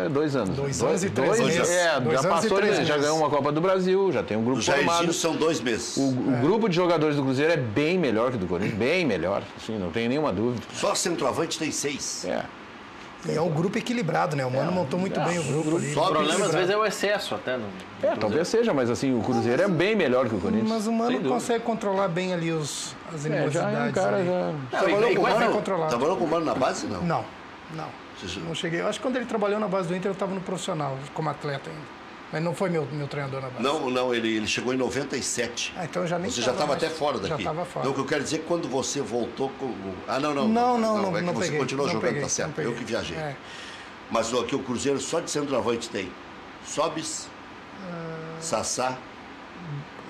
é 2 anos. 2 anos e 3 meses. Já passou, já ganhou uma Copa do Brasil, já tem um grupo formado. Os Jairzinhos são 2 meses. O grupo de jogadores do Cruzeiro é bem melhor que o do Corinthians, bem melhor, assim, não tem nenhuma dúvida. Só centroavante tem 6. E é um grupo equilibrado, né? O Mano montou muito bem o grupo ali. O problema às vezes é o excesso até. Talvez seja, mas assim, o Cruzeiro é bem melhor que o Corinthians. Mas o Mano consegue controlar bem ali as animosidades. Trabalhou com o Mano na base, não? Não. Não cheguei. Eu acho que quando ele trabalhou na base do Inter, eu estava no profissional, como atleta ainda. Mas não foi meu treinador na base. Não, ele chegou em 97. Então já nem Você já estava até fora daqui. Já estava fora. Então o que eu quero dizer é que quando você voltou com... Não, é que você peguei, continuou jogando, peguei, tá certo. Eu que viajei. É. Mas aqui o Cruzeiro só de centroavante tem Sobis, Sassá,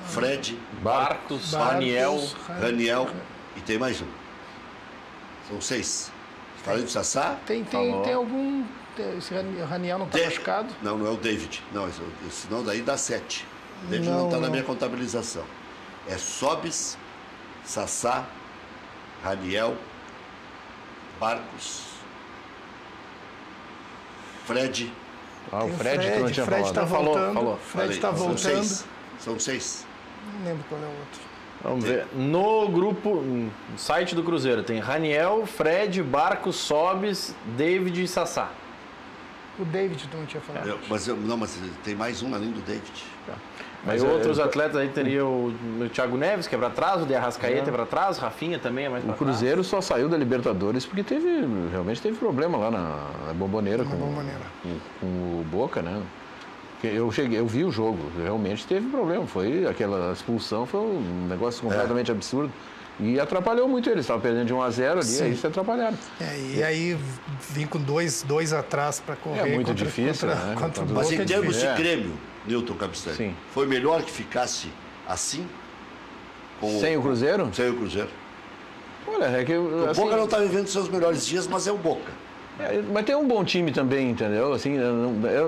Fred, Barcos, Raniel e tem mais um. São 6. Falei do Sassá? Tem algum... Esse Raniel não está machucado? Não é o David. Não, senão daí dá 7. O David não está na minha contabilização. É Sobis, Sassá, Raniel, Barcos, Fred. O Fred que não tinha Fred falado. Está voltando. Falou. Fred está voltando. São 6. Não lembro qual é o outro. Vamos ver. No grupo, no site do Cruzeiro, tem Raniel, Fred, Barcos, Sobis, David e Sassá. O David tu não tinha falado. Mas tem mais um além do David. Mas outros atletas aí teria o Thiago Neves, que é para trás, o de Arrascaeta é para trás, Rafinha também é mais para trás. O Cruzeiro só saiu da Libertadores porque realmente teve problema lá na Bomboneira, com o Boca, né? Eu vi o jogo, realmente teve problema. Aquela expulsão foi um negócio completamente absurdo. E atrapalhou muito eles, estavam perdendo de 1-0 ali, aí se atrapalharam. E aí vim com dois atrás para correr. É muito difícil, né? Contra o Mas Boca em termos de difícil. Grêmio, Newton Cabistani, Sim. foi melhor que ficasse assim? Sem o Cruzeiro? Sem o Cruzeiro. Olha, é que... O Boca não está vivendo seus melhores dias, mas é o Boca. Mas tem um bom time também, entendeu? Assim,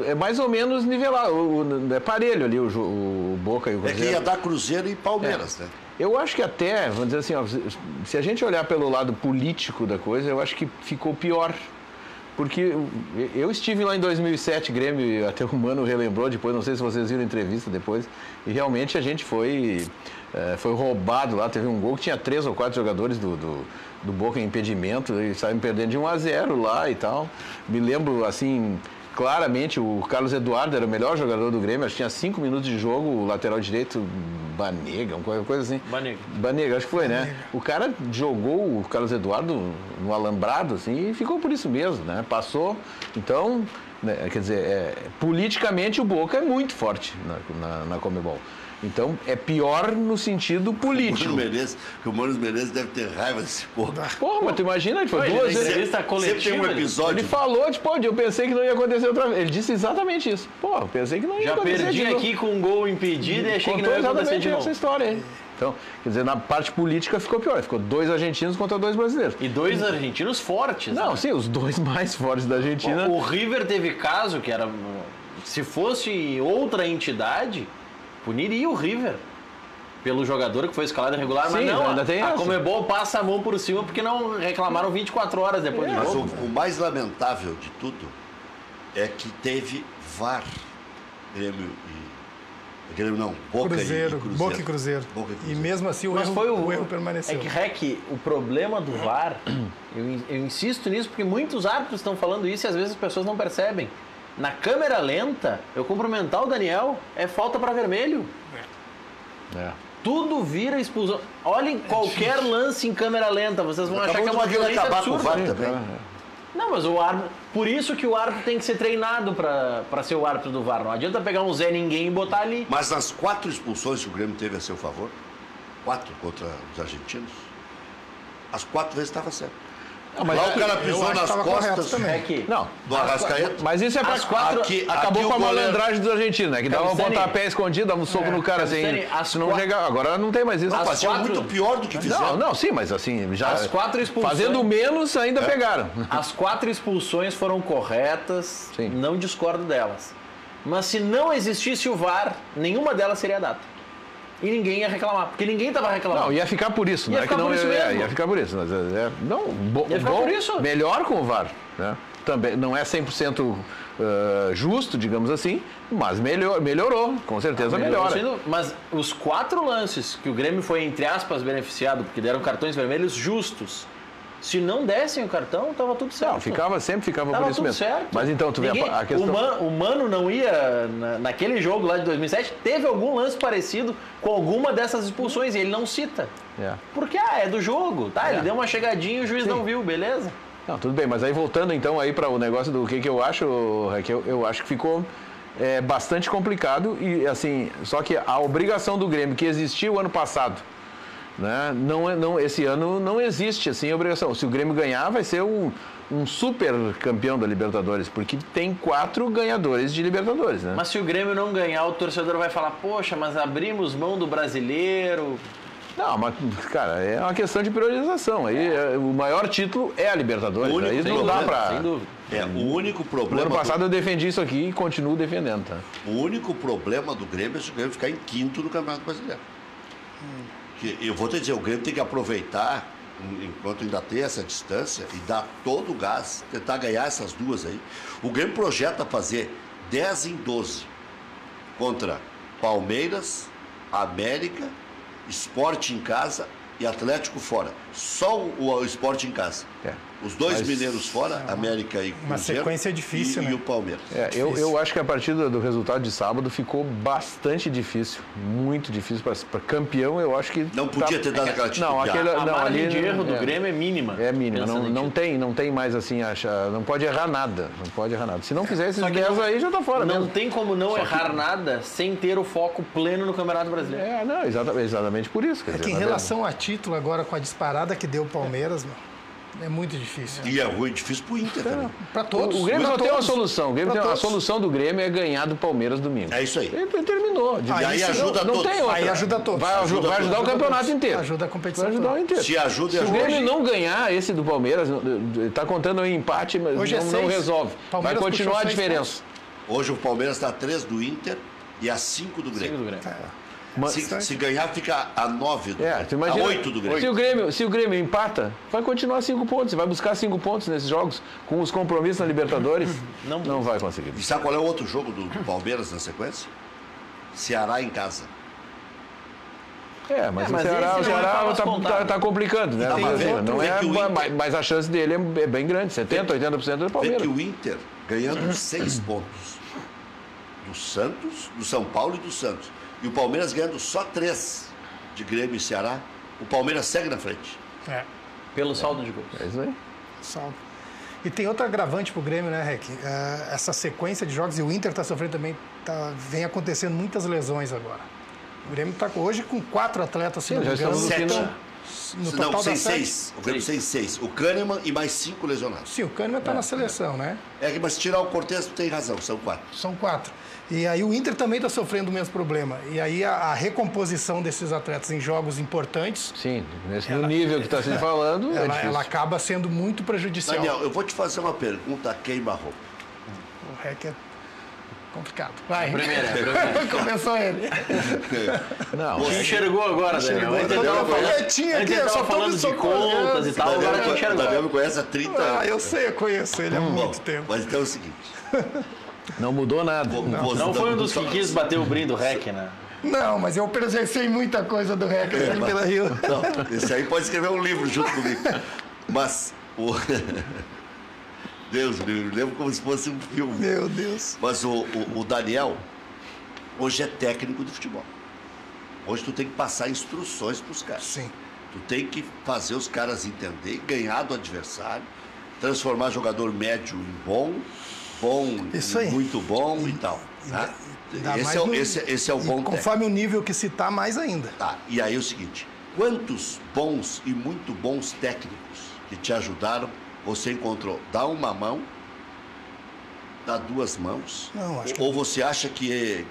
é mais ou menos nivelado, é parelho ali o Boca e o Cruzeiro. É que ia dar Cruzeiro e Palmeiras, né? Eu acho que até, vamos dizer assim, ó, se a gente olhar pelo lado político da coisa, eu acho que ficou pior. Porque eu estive lá em 2007, Grêmio, até o Mano relembrou depois, não sei se vocês viram a entrevista depois, e realmente a gente foi roubado lá, teve um gol que tinha 3 ou 4 jogadores do Boca em impedimento, e saímos perdendo de 1-0 lá e tal. Me lembro, assim, claramente o Carlos Eduardo era o melhor jogador do Grêmio, acho que tinha 5 minutos de jogo, o lateral direito, Banega, uma coisa assim. Banega, acho que foi, né? O cara jogou o Carlos Eduardo no alambrado, assim, e ficou por isso mesmo, né? Passou, então, né, quer dizer, politicamente o Boca é muito forte na Conmebol. Então, é pior no sentido político. O Mano Menezes deve ter raiva desse porra. Porra, mas tu imagina, ele foi 2 vezes. Sempre tem um episódio. Ele falou, tipo, eu pensei que não ia acontecer outra vez. Ele disse exatamente isso. Pô, eu pensei que não ia acontecer. Já perdi aqui com um gol impedido e achei que não ia acontecer de novo. Essa história aí. Então, quer dizer, na parte política ficou pior. Ficou 2 argentinos contra 2 brasileiros. E 2 argentinos fortes. Não, né? Sim, os 2 mais fortes da Argentina. O River teve caso que era... Se fosse outra entidade, puniria o River. Pelo jogador que foi escalado irregular, mas não, ainda tem a Conmebol passa a mão por cima porque não reclamaram 24 horas depois do jogo. Mas o mais lamentável de tudo é que teve VAR, Boca Cruzeiro, e Cruzeiro. Boca e Cruzeiro. E mesmo assim o erro permaneceu. É que, Rec, o problema do VAR, eu insisto nisso porque muitos árbitros estão falando isso e às vezes as pessoas não percebem. Na câmera lenta, eu cumprimentar o Daniel é falta para vermelho. Tudo vira expulsão. Olhem qualquer lance em câmera lenta, vocês vão achar que é uma violência absurda. Não, mas o árbitro... Por isso que o árbitro tem que ser treinado para ser o árbitro do VAR. Não adianta pegar um Zé Ninguém e botar ali. Mas nas 4 expulsões que o Grêmio teve a seu favor, 4 contra os argentinos, as 4 vezes estava certo. Não, mas lá o cara pisou nas costas do Arrascaeta. Mas isso é para acabou com a malandragem dos argentinos, né? Que dava um pontapé escondido, dava um soco no cara assim. Se não chegar, agora não tem mais isso. Passou muito pior do que fizeram. Não, sim, mas assim, já as 4 expulsões, fazendo menos ainda pegaram. As 4 expulsões foram corretas, não discordo delas. Mas se não existisse o VAR, nenhuma delas seria dada. E ninguém ia reclamar, porque ninguém estava reclamando. Não, ia ficar por isso, ia ficar por isso mesmo. Ia ficar por isso. Mas, ia ficar por isso. Melhor com o VAR, né? Também não é 100% justo, digamos assim, mas melhorou, com certeza melhora. Mas os 4 lances que o Grêmio foi, entre aspas, beneficiado, porque deram cartões vermelhos justos, se não dessem o cartão, estava tudo certo. Não, sempre ficava por isso mesmo. Certo. Mas então, tu vê a questão... O Mano não ia, naquele jogo lá de 2007, teve algum lance parecido com alguma dessas expulsões e ele não cita. Porque, é do jogo, tá? Ele deu uma chegadinha e o juiz não viu, beleza? Não, tudo bem, mas aí voltando então aí para o negócio do que eu acho, Raquel, eu acho que ficou bastante complicado e assim, só que a obrigação do Grêmio que existiu ano passado, né? Esse ano não existe assim a obrigação. Se o Grêmio ganhar, vai ser um super campeão da Libertadores, porque tem 4 ganhadores de Libertadores, né? Mas se o Grêmio não ganhar, o torcedor vai falar, poxa, mas abrimos mão do brasileiro. Não, mas, cara, é uma questão de priorização. Aí o maior título é a Libertadores. Aí não dá pra... Sem dúvida. O único problema... No ano passado eu defendi isso aqui e continuo defendendo, tá? O único problema do Grêmio é se o Grêmio ficar em 5º no Campeonato Brasileiro. Eu vou te dizer, o Grêmio tem que aproveitar, enquanto ainda tem essa distância, e dar todo o gás, tentar ganhar essas 2 aí. O Grêmio projeta fazer 10 em 12 contra Palmeiras, América, Sport em casa e Atlético fora. Só o Sport em casa. Os 2 mineiros fora, América e Cruzeiro. Uma sequência difícil, né? E o Palmeiras. Eu acho que a partir do resultado de sábado ficou bastante difícil. Muito difícil para campeão, eu acho que... Não podia ter dado aquela atitude. A margem de erro do Grêmio é mínima. É mínima. Não tem mais assim, não pode errar nada. Não pode errar nada. Se não fizer esses 10 aí, já tá fora. Não mesmo. tem como não errar nada sem ter o foco pleno no Campeonato Brasileiro. Exatamente por isso. Em relação a título, agora com a disparada que deu o Palmeiras, é muito difícil. E é ruim, difícil pro Inter também. Para todos. O Grêmio só tem uma solução. A solução do Grêmio é ganhar do Palmeiras domingo. É isso aí. Ele terminou. Aí ajuda todos. Não tem outra. Aí ajuda todos. Vai ajudar o campeonato inteiro. Ajuda a competição. Vai ajudar o inteiro. Se ajuda, Se o Grêmio não ganhar esse do Palmeiras, está contando um empate, mas não resolve. Vai continuar a diferença. Hoje o Palmeiras está a 3 do Inter e a 5 do Grêmio. Se ganhar, fica a 9 do Grêmio. Tu imagina, a 8 do Grêmio. Se o Grêmio empata, vai continuar 5 pontos. Você vai buscar 5 pontos nesses jogos, com os compromissos na Libertadores, não vai conseguir. E sabe qual é o outro jogo do Palmeiras na sequência? Ceará em casa. Mas o Ceará está complicando, né? Mas a chance dele é bem grande, 70%, 80% do Palmeiras. Vê que o Inter ganhando 6 pontos. Do Santos, do São Paulo e do Santos. E o Palmeiras ganhando só 3 de Grêmio e Ceará. O Palmeiras segue na frente. Pelo saldo de gols. É isso aí. Salve. E tem outro agravante pro Grêmio, né, Rec? Essa sequência de jogos, e o Inter está sofrendo também, vem acontecendo muitas lesões agora. O Grêmio está hoje com 4 atletas, se não me já engano. estamos no Sete. final. No total Não, dá 6. O Grêmio 6. O Kahneman e mais 5 lesionados. Sim, o Kahneman está na seleção, né? Mas se tirar o Cortez, tem razão, são 4. São 4. E aí o Inter também está sofrendo o mesmo problema. E aí a recomposição desses atletas em jogos importantes, Sim, no nível que está se falando, é difícil. ela acaba sendo muito prejudicial. Daniel, eu vou te fazer uma pergunta queima-roupa. O Rec é complicado. Vai. Primeira. Começou ele. Não, Você enxergou agora, Daniel. Antes ele tava quietinho aqui, eu só tô falando me de socorrendo. contas e tal, agora ele O enxergou. Daniel me conhece há 30 anos. Ah, eu sei, eu conheço ele há muito tempo. Mas então é o seguinte. não mudou nada. Não foi um dos que quis bater o brinde do REC, né? Não, mas eu presenciei muita coisa do Rec aqui pela Rio. Não, esse aí pode escrever um livro junto comigo. Mas o... Deus, me lembro como se fosse um filme. Meu Deus. Mas o Daniel, hoje é técnico de futebol. Hoje tu tem que passar instruções para os caras. Sim. Tu tem que fazer os caras entender, ganhar do adversário, transformar jogador médio em bom Isso aí. em muito bom e tal. Tá? Esse é o bom técnico. Conforme o nível que se tá, mais ainda. Tá, e aí é o seguinte, quantos bons e muito bons técnicos que te ajudaram você encontrou? Dá uma mão, dá 2 mãos? Não, acho que... Ou você acha que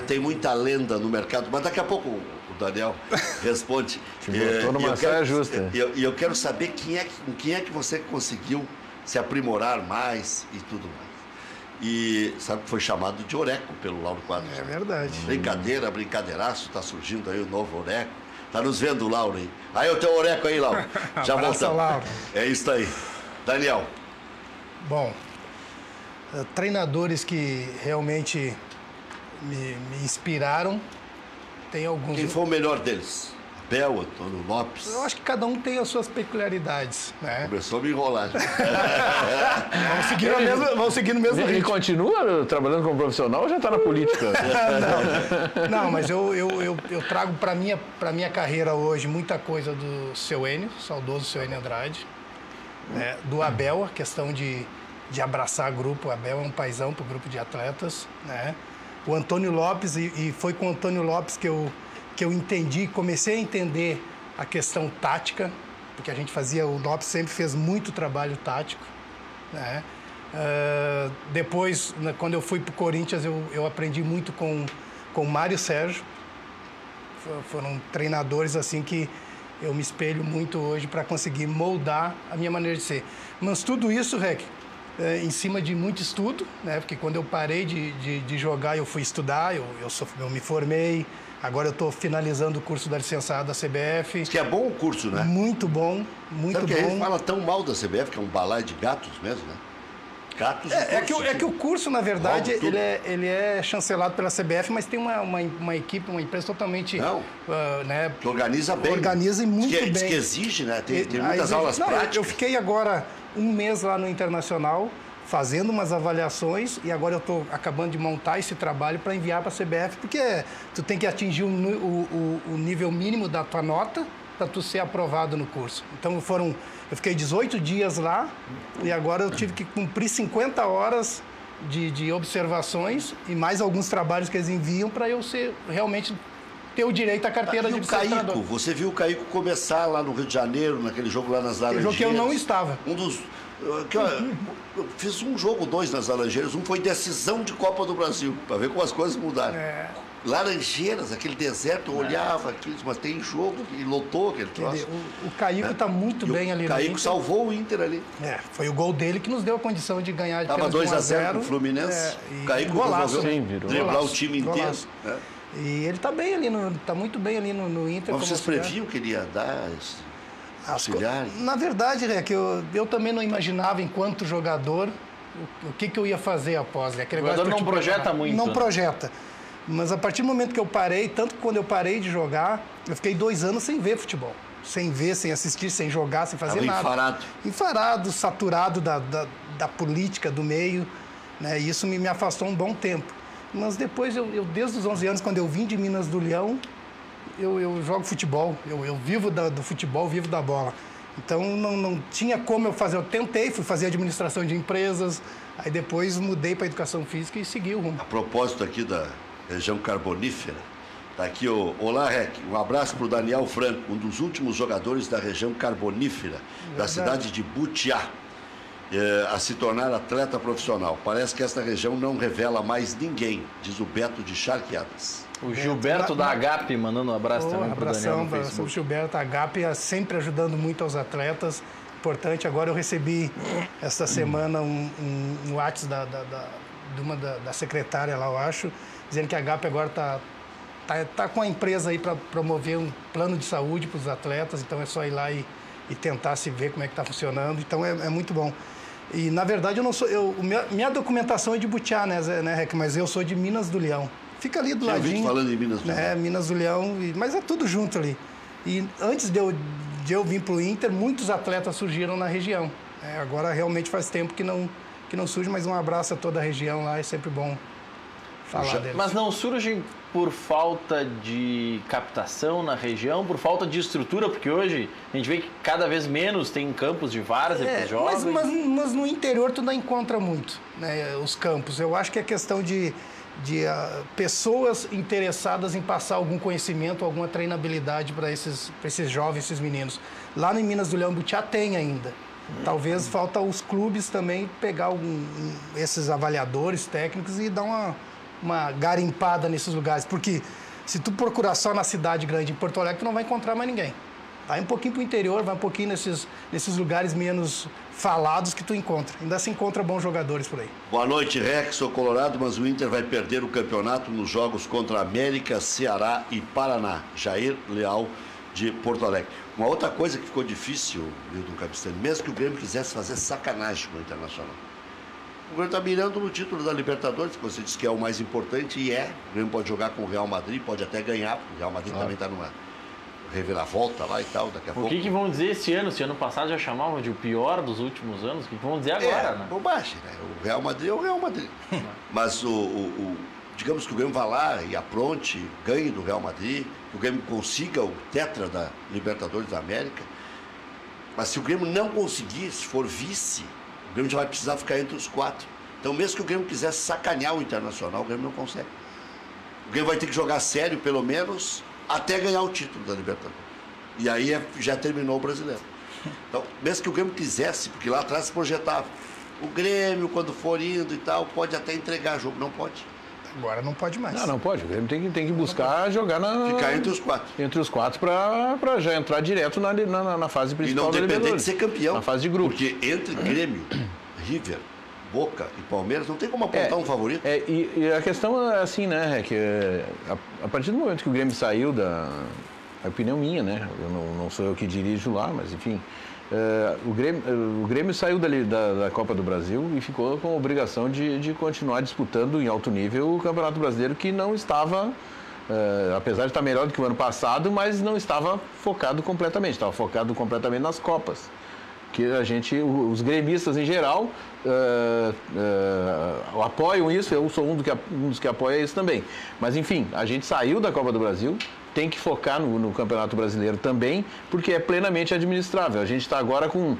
tem muita lenda no mercado? Mas daqui a pouco o Daniel responde. Botou numa saia justa. E eu quero saber quem é que você conseguiu se aprimorar mais e tudo mais. E sabe que foi chamado de Oreco pelo Lauro Quadros. É verdade. Brincadeiraço, tá surgindo aí o novo Oreco. Tá nos vendo, Lauro, aí. Aí o teu Oreco aí, Lauro. Já voltamos. Lauro. É isso aí. Daniel. Bom, treinadores que realmente me inspiraram, tem alguns... Quem foi o melhor deles? Abel, Antônio Lopes? Eu acho que cada um tem as suas peculiaridades, né? Começou a me enrolar. Vamos seguir no mesmo Ele ritmo. continua trabalhando como profissional ou já está na política? Não, mas eu trago para minha carreira hoje muita coisa do seu Enio, saudoso seu Enio Andrade, né? Do Abel, a questão de abraçar grupo. O Abel é um paizão para o grupo de atletas, né? O Antônio Lopes, e foi com o Antônio Lopes que eu entendi, comecei a entender a questão tática, porque a gente o Lopes sempre fez muito trabalho tático, né? Depois, quando eu fui para o Corinthians, eu aprendi muito com o Mário Sérgio. Foram treinadores assim que eu me espelho muito hoje para conseguir moldar a minha maneira de ser. Mas tudo isso, Rec, em cima de muito estudo, né? Porque quando eu parei de jogar, eu fui estudar, eu me formei. Agora eu estou finalizando o curso da licenciada da CBF. Diz que é bom o curso, né? Muito bom, muito Sabe bom. que a gente fala tão mal da CBF, que é um balaio de gatos mesmo, né? Gatos É que o curso, na verdade, Rola tudo. ele é chancelado pela CBF, mas tem uma equipe, uma empresa totalmente... né, que organiza bem. Organiza muito Diz bem. que exige, né? Tem muitas aulas práticas. Eu fiquei agora um mês lá no Internacional, fazendo umas avaliações, e agora eu estou acabando de montar esse trabalho para enviar para a CBF, porque tu tem que atingir o nível mínimo da tua nota para tu ser aprovado no curso. Então eu fiquei 18 dias lá e agora eu tive que cumprir 50 horas de observações e mais alguns trabalhos que eles enviam para eu realmente ter o direito à carteira de Caico, você viu o Caico começar lá no Rio de Janeiro, naquele jogo lá nas Laranjeiras. Jogo que eu não estava. Eu fiz um jogo ou 2 nas Laranjeiras, um foi decisão de Copa do Brasil, para ver como as coisas mudaram. Laranjeiras, aquele deserto, eu olhava aquilo, mas tem jogo e lotou aquele troço. O Caico está muito bem ali no Inter. O Caico salvou o Inter ali. Foi o gol dele que nos deu a condição de ganhar de Estava 2-0 pro Fluminense. O Caico resolveu driblar o time inteiro. E ele está bem ali, está muito bem ali no Inter. Mas vocês previam que ele ia dar auxiliar? Na verdade, Rec, eu também não imaginava, enquanto jogador, o que eu ia fazer após. Né? O jogador não projeta muito. Não né? projeta. Mas a partir do momento que eu parei, tanto que quando eu parei de jogar, eu fiquei 2 anos sem ver futebol. Sem ver, sem assistir, sem jogar, sem fazer nada. Enfarado. Enfarado, saturado da política, do meio, né? E isso me afastou um bom tempo. Mas depois, desde os 11 anos, quando eu vim de Minas do Leão, eu jogo futebol, eu vivo do futebol, vivo da bola. Então, não tinha como eu fazer. Eu tentei, fui fazer administração de empresas, aí depois mudei para educação física e segui o rumo. A propósito aqui da região carbonífera, tá aqui olá, Rec, um abraço para o Daniel Franco, um dos últimos jogadores da região carbonífera, da cidade de Butiá, a se tornar atleta profissional. Parece que esta região não revela mais ninguém, diz o Beto de Charqueadas. O Gilberto da Agape mandando um abraço também para o Daniel no Facebook. O Gilberto da Agape sempre ajudando muito aos atletas. Importante. Agora eu recebi esta semana um WhatsApp da secretária lá, eu acho, dizendo que a Agape agora tá com a empresa aí para promover um plano de saúde para os atletas. Então é só ir lá e tentar se ver como é que está funcionando. Então é muito bom. E na verdade eu não sou. Minha documentação é de Butiá, né, Rec? Mas eu sou de Minas do Leão. Fica ali do ladinho. Vi falando em Minas do Leão. É, Minas do Leão, mas é tudo junto ali. E antes de eu vir para o Inter, muitos atletas surgiram na região. Agora realmente faz tempo que não surge, mas um abraço a toda a região lá, é sempre bom falar deles. Mas não surgem por falta de captação na região, por falta de estrutura, porque hoje a gente vê que cada vez menos tem campos de várzea para os jovens. Mas no interior tu não encontra muito, né, os campos. Eu acho que é questão de pessoas interessadas em passar algum conhecimento, alguma treinabilidade para esses jovens, esses meninos. Lá em Minas do Leão Butiá tem ainda. Talvez falta os clubes também pegar esses avaliadores técnicos e dar uma garimpada nesses lugares. Porque se tu procurar só na cidade grande, em Porto Alegre, tu não vai encontrar mais ninguém. Vai um pouquinho para o interior, vai um pouquinho nesses lugares menos falados que tu encontra. Ainda se encontra bons jogadores por aí. Boa noite, Rex. Sou colorado, mas o Inter vai perder o campeonato nos jogos contra América, Ceará e Paraná. Jair Leal, de Porto Alegre. Uma outra coisa que ficou difícil, Milton Capistani, mesmo que o Grêmio quisesse fazer sacanagem com o Internacional. O Grêmio está mirando no título da Libertadores, que você disse que é o mais importante, e é. O Grêmio pode jogar com o Real Madrid, pode até ganhar, porque o Real Madrid também está numa reviravolta lá e tal, daqui a pouco. O que vão dizer esse ano? Esse ano passado já chamavam de o pior dos últimos anos. O que vão dizer agora, né? Bobagem, né? O Real Madrid é o Real Madrid. Mas digamos que o Grêmio vá lá e apronte, ganhe do Real Madrid, que o Grêmio consiga o tetra da Libertadores da América. Mas se o Grêmio não conseguir, se for vice, o Grêmio já vai precisar ficar entre os 4. Então, mesmo que o Grêmio quisesse sacanear o Internacional, o Grêmio não consegue. O Grêmio vai ter que jogar sério, pelo menos, até ganhar o título da Libertadores. E aí já terminou o Brasileiro. Então, mesmo que o Grêmio quisesse, porque lá atrás se projetava, o Grêmio, quando for indo e tal, pode até entregar jogo. Não pode. Agora não pode mais. Não pode. O Grêmio tem que buscar jogar ficar entre os 4. Entre os 4 para já entrar direto na fase principal da Libertadores. E não depender de ser campeão. Na fase de grupo. Porque entre Grêmio, River, Boca e Palmeiras, não tem como apontar um favorito. E a questão é assim, né, que a partir do momento que o Grêmio saiu a opinião minha, né, eu não sou eu que dirijo lá, mas enfim, o Grêmio saiu da Copa do Brasil e ficou com a obrigação de continuar disputando em alto nível o Campeonato Brasileiro, que não estava, apesar de estar melhor do que o ano passado, mas não estava focado completamente, estava focado completamente nas Copas. Que os gremistas em geral apoiam isso, eu sou um dos que apoia isso também. Mas enfim, a gente saiu da Copa do Brasil, tem que focar no Campeonato Brasileiro também, porque é plenamente administrável. A gente está agora com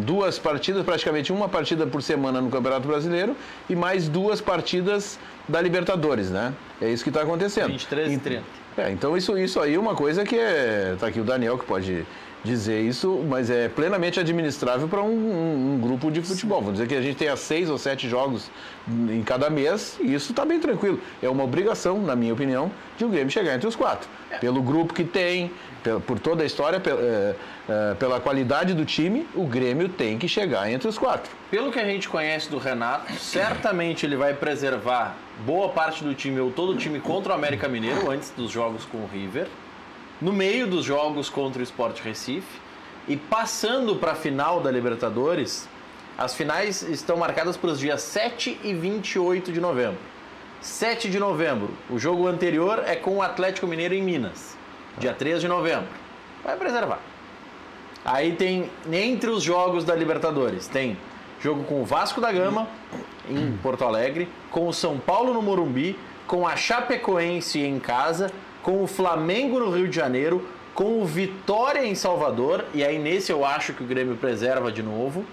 2 partidas, praticamente uma partida por semana no Campeonato Brasileiro e mais 2 partidas da Libertadores, né? É isso que está acontecendo. 23 e 30. Então isso aí é uma coisa que está aqui o Daniel que pode dizer isso, mas é plenamente administrável para um grupo de futebol. Vamos dizer que a gente tenha 6 ou 7 jogos em cada mês e isso está bem tranquilo. É uma obrigação, na minha opinião, de o Grêmio chegar entre os 4. Pelo grupo que tem, por toda a história, pela qualidade do time, o Grêmio tem que chegar entre os 4. Pelo que a gente conhece do Renato, certamente ele vai preservar boa parte do time ou todo o time contra o América Mineiro antes dos jogos com o River. No meio dos jogos contra o Sport Recife e passando para a final da Libertadores, as finais estão marcadas para os dias 7 e 28 de novembro. 7 de novembro, o jogo anterior é com o Atlético Mineiro em Minas, dia 3 de novembro. Vai preservar. Aí tem, entre os jogos da Libertadores, tem Jogo com o Vasco da Gama, em Porto Alegre, com o São Paulo no Morumbi, com a Chapecoense em casa, com o Flamengo no Rio de Janeiro, com o Vitória em Salvador, e aí nesse eu acho que o Grêmio preserva de novo.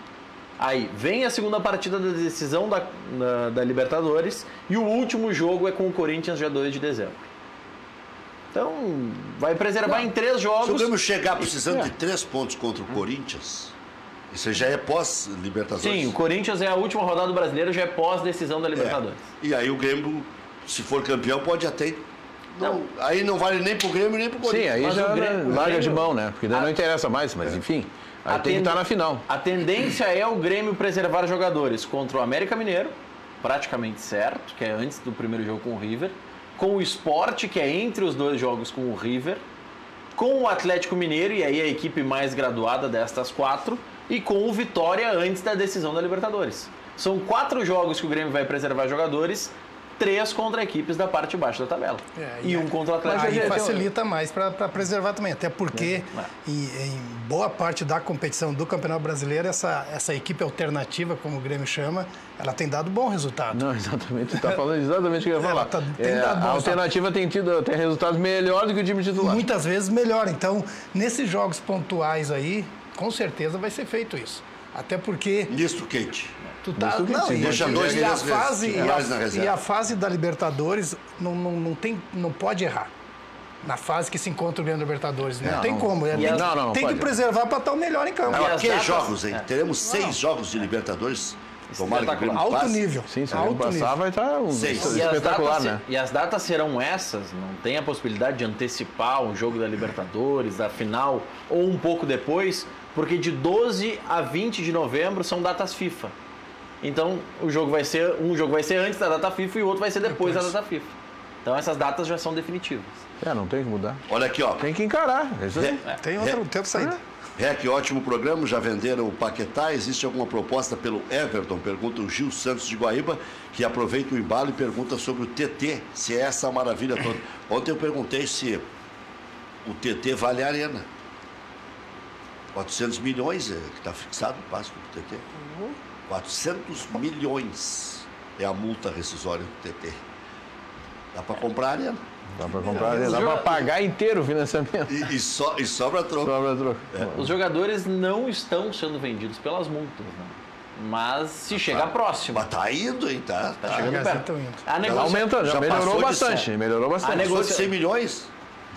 Aí vem a segunda partida da decisão da Libertadores, e o último jogo é com o Corinthians, dia 2 de dezembro. Então, vai preservar em 3 jogos. Se o Grêmio chegar precisando de 3 pontos contra o Corinthians, isso já é pós-Libertadores. Sim, o Corinthians é a última rodada do Brasileiro, já é pós-decisão da Libertadores. E aí o Grêmio, se for campeão, pode até... Não, aí não vale nem pro Grêmio, nem pro Corinthians. Sim, aí Mas já o Grêmio- larga de mão, né? Porque daí não interessa mais, mas enfim, aí tem que estar na final. A tendência é o Grêmio preservar jogadores contra o América Mineiro, praticamente certo, que é antes do primeiro jogo com o River, com o Sport, que é entre os 2 jogos com o River, com o Atlético Mineiro, e aí a equipe mais graduada destas 4, e com o Vitória antes da decisão da Libertadores. São 4 jogos que o Grêmio vai preservar jogadores, 3 contra equipes da parte de baixo da tabela. E um contra o Atlético. Aí facilita mais para preservar também, até porque É. em boa parte da competição do Campeonato Brasileiro, essa equipe alternativa, como o Grêmio chama, ela tem dado bom resultado. Não, exatamente, você está falando exatamente o que eu ia falar. tem dado bom a alternativa tem resultados melhores do que o time titular. Muitas vezes melhor. Então, nesses jogos pontuais aí, com certeza vai ser feito isso. Até porque Nisto quente. tu tá. Isso que Não, sim, deixa 2, e a 3 fase titulares na reserva. e a fase da Libertadores não pode errar. Na fase que se encontra o Grêmio Libertadores. Não tem como. E as- não Tem que pode. preservar para estar o melhor em campo. E Agora, as que datas- jogos, hein? Teremos 6 jogos de Libertadores. Tomara que o Grêmio Alto passe. nível. Sim, se o alto Grêmio passar, nível. vai estar Seis. espetacular, né? E as datas serão essas, não tem a possibilidade de antecipar o jogo da Libertadores, da final, ou um pouco depois, porque de 12 a 20 de novembro são datas FIFA. Então, um jogo vai ser antes da data FIFA e o outro vai ser depois da data FIFA. Então, essas datas já são definitivas. Não tem que mudar. Olha aqui, ó. Tem que encarar. É isso aí. Tem outra saída. Rec, ótimo programa, já venderam o Paquetá, existe alguma proposta pelo Everton? Pergunta o Gil Santos de Guaíba, que aproveita o embalo e pergunta sobre o TT, se é essa maravilha toda. Ontem eu perguntei se o TT vale a arena. 400 milhões que está fixado o passo do TT. 400 milhões é a multa rescisória do TT. Dá para comprar a arena. Dá para comprar, dá para pagar inteiro o financiamento. E sobra troco. Sobra troco. Os jogadores não estão sendo vendidos pelas multas, né? Mas se chegar próximo. Mas tá indo, hein? Tá chegando As perto. estão indo. A Ela negocia- aumenta, já já melhorou passou de bastante. 100. Melhorou bastante. A Passou de 100 milhões?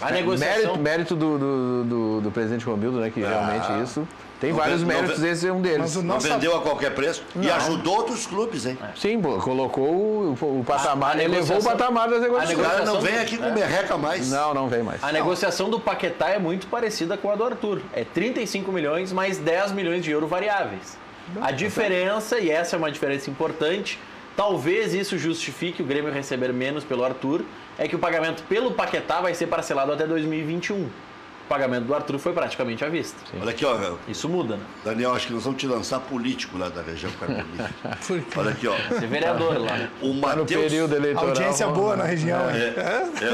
A negociação... Mérito do presidente Romildo, né? Que realmente isso. Tem Não vários vê- não méritos, vê- esse é um deles. Mas o Não nosso vendeu a qualquer preço e Não. ajudou outros clubes, hein? Sim, pô, colocou o patamar, a elevou o negociação- patamar das Os negociações. caras não negociação vêm do- aqui com merreca mais. Não vem mais. A negociação do Paquetá é muito parecida com a do Arthur. É 35 milhões mais 10 milhões de euros variáveis. A diferença, e essa é uma diferença importante, talvez isso justifique o Grêmio receber menos pelo Arthur, é que o pagamento pelo Paquetá vai ser parcelado até 2021. O pagamento do Arthur foi praticamente à vista. Olha aqui, ó. Isso muda, né? Daniel, acho que nós vamos te lançar político lá da região carbonífera. Por quê? Olha aqui, ó. Ser vereador lá. Né? O Tá no Matheus. período eleitoral. Audiência boa na região.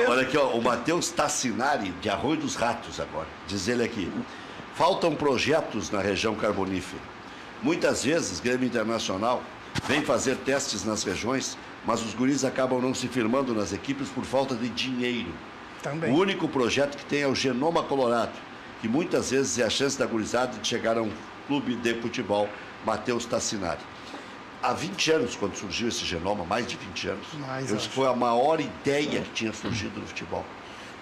Olha aqui, ó. O Matheus Tassinari, de Arroio dos Ratos agora. Diz ele aqui. Faltam projetos na região carbonífera. Muitas vezes, Grêmio Internacional vem fazer testes nas regiões, mas os guris acabam não se firmando nas equipes por falta de dinheiro. Também. O único projeto que tem é o Genoma Colorado, que muitas vezes é a chance da gurizada de chegar a um clube de futebol. Matheus Tassinari. Há 20 anos, quando surgiu esse Genoma, mais de 20 anos, Mais, eu acho. disse que foi a maior ideia que tinha surgido no futebol.